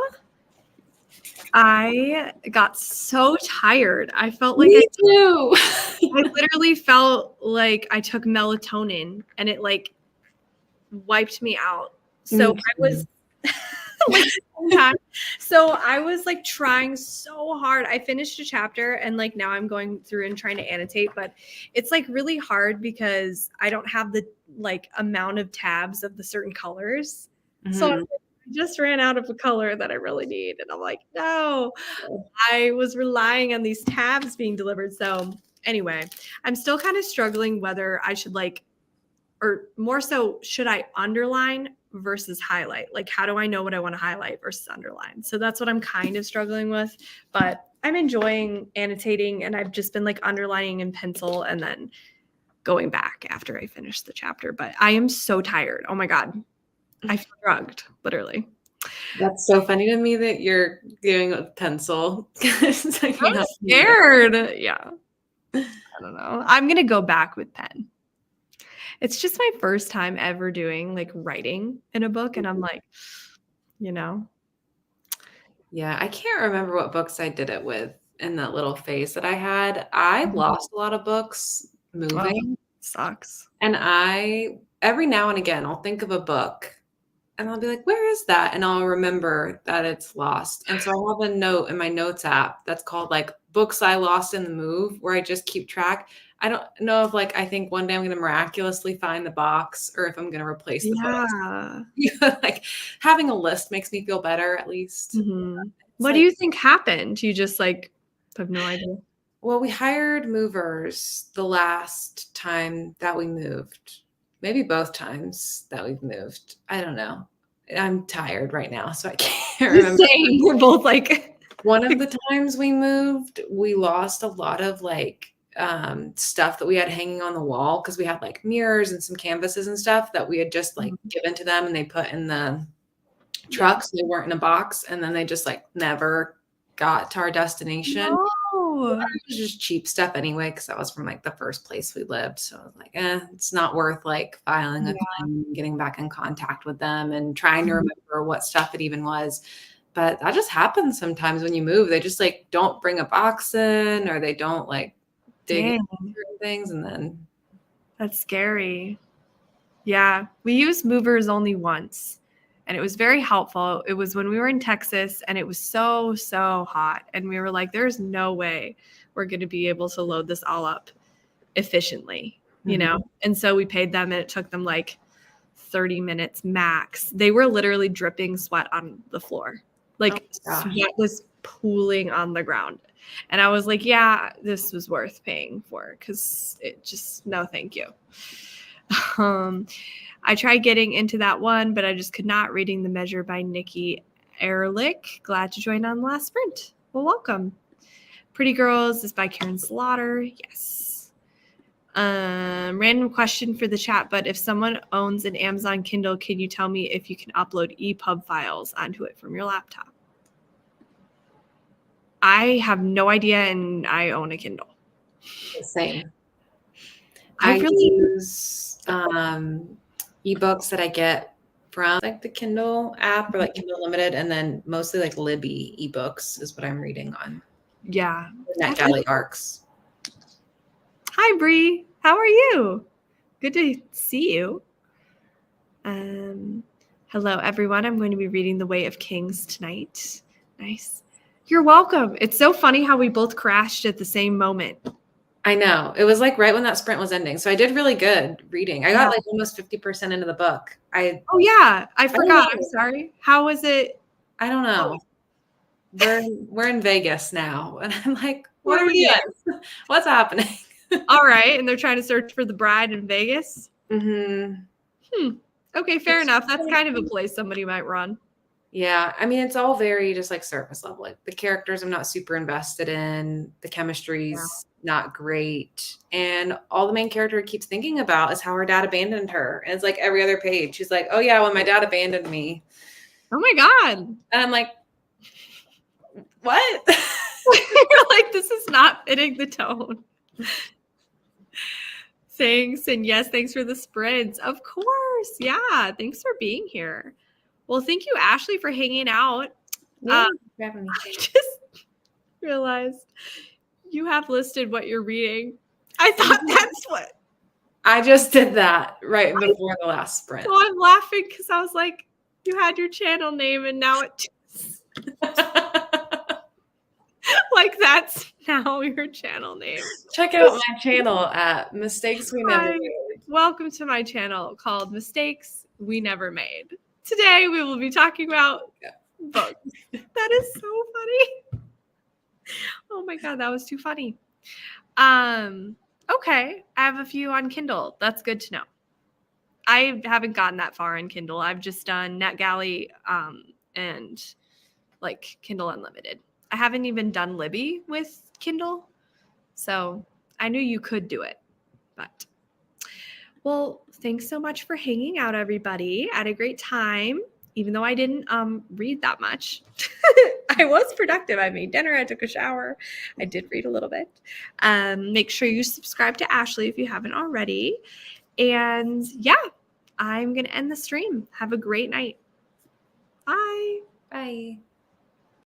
I got so tired. I felt like Me too. I literally felt like I took melatonin and it like wiped me out. So Me I was like so I was like trying so hard. I finished a chapter and like now I'm going through and trying to annotate, but it's like really hard because I don't have the like amount of tabs of the certain colors. So Mhm. I just ran out of a color that I really need. And I'm like, no, I was relying on these tabs being delivered. So anyway, I'm still kind of struggling whether I should like, or more so, should I underline versus highlight? Like, how do I know what I want to highlight versus underline? So that's what I'm kind of struggling with. But I'm enjoying annotating and I've just been like underlining in pencil and then going back after I finish the chapter. But I am so tired. Oh my God. I feel drugged, literally. That's so funny to me that you're doing it with pencil. So you I'm have to do that. scared. Yeah. I don't know. I'm going to go back with pen. It's just my first time ever doing like writing in a book. And I'm like, you know, Yeah, I can't remember what books I did it with in that little phase that I had. I lost a lot of books oh, moving, sucks. and I every now and again I'll think of a book and I'll be like, "Where is that?" And I'll remember that it's lost. And so I have a note in my notes app that's called like books I lost in the move where I just keep track. I don't know if like I think one day I'm going to miraculously find the box or if I'm going to replace the books. Yeah. Like having a list makes me feel better at least. Mhm. It's What do like, you think happened? You just like have no idea. well, we hired movers the last time that we moved. Maybe both times that we've moved. I don't know. I'm tired right now, so I can't remember. Same. We're both like, One of the times we moved, we lost a lot of like stuff that we had hanging on the wall because we had like mirrors and some canvases and stuff that we had just like given to them and they put in the trucks. They weren't in a box, and then they just like never got to our destination. no. It was just cheap stuff anyway, because that was from like the first place we lived. So I was like, it's not worth like filing a Yeah. claim, getting back in contact with them and trying to Mhm. remember what stuff it even was. But that just happens sometimes when you move. They just like don't bring a box in or they don't like dig Dang, into certain things. And then that's scary. Yeah. We used movers only once. And it was very helpful. It was when we were in Texas and it was so, so hot. And we were like, there's no way we're going to be able to load this all up efficiently, you know? And so we paid them and it took them like 30 minutes max. They were literally dripping sweat on the floor. Like gosh. sweat was pooling on the ground. And I was like, yeah, this was worth paying for because it just, no, thank you. I tried getting into that one, but I just could not. Reading The Measure by Nikki Ehrlich. Glad to join on the last sprint. Well, welcome. Pretty Girls is by Karen Slaughter. Yes. Random question for the chat, but if someone owns an Amazon Kindle, can you tell me if you can upload EPUB files onto it from your laptop? I have no idea, and I own a Kindle. same. I really use ebooks that I get from like the Kindle app or like Kindle Limited, and then mostly like Libby ebooks is what I'm reading on. Yeah. NetGalley ARCs. Hi, Bree. How are you? Good to see you. Hello, everyone. I'm going to be reading The Way of Kings tonight. Nice. You're welcome. It's so funny how we both crashed at the same moment. I know. It was like right when that sprint was ending. So I did really good reading. I got like almost 50% into the book. Oh yeah, I forgot. I'm sorry. How was it? I don't know. We're in Vegas now. And I'm like, what are we we doing? What's happening? All right. And they're trying to search for the bride in Vegas. Mm-hmm. Okay, fair enough. That's kind of a place somebody might run. Yeah, I mean, it's all very just like surface level. Like the characters I'm not super invested in. The chemistry's not great. And all the main character keeps thinking about is how her dad abandoned her. And it's like every other page. She's like, oh yeah, when my dad abandoned me. Oh my God. And I'm like, what? You're like, this is not fitting the tone. Thanks. And yes, thanks for the sprints. Of course. Yeah. Thanks for being here. Well, thank you, Ashley, for hanging out. Yeah, thanks for having me. I just realized you have listed what you're reading. I thought that's what. I just did that right before the last sprint. So I'm laughing because I was like, you had your channel name and now it just like that's now your channel name. Check out my channel at Mistakes We Never Made. Welcome to my channel called Mistakes We Never Made. Today we will be talking about books. That is so funny. Oh my God, that was too funny. Okay, I have a few on Kindle. That's good to know. I haven't gotten that far in Kindle. I've just done NetGalley and like Kindle Unlimited. I haven't even done Libby with Kindle. So I knew you could do it. But well, thanks so much for hanging out, everybody. I had a great time, even though I didn't read that much. I was productive. I made dinner. I took a shower. I did read a little bit. Make sure you subscribe to Ashley if you haven't already. And yeah, I'm going to end the stream. Have a great night. Bye. Bye.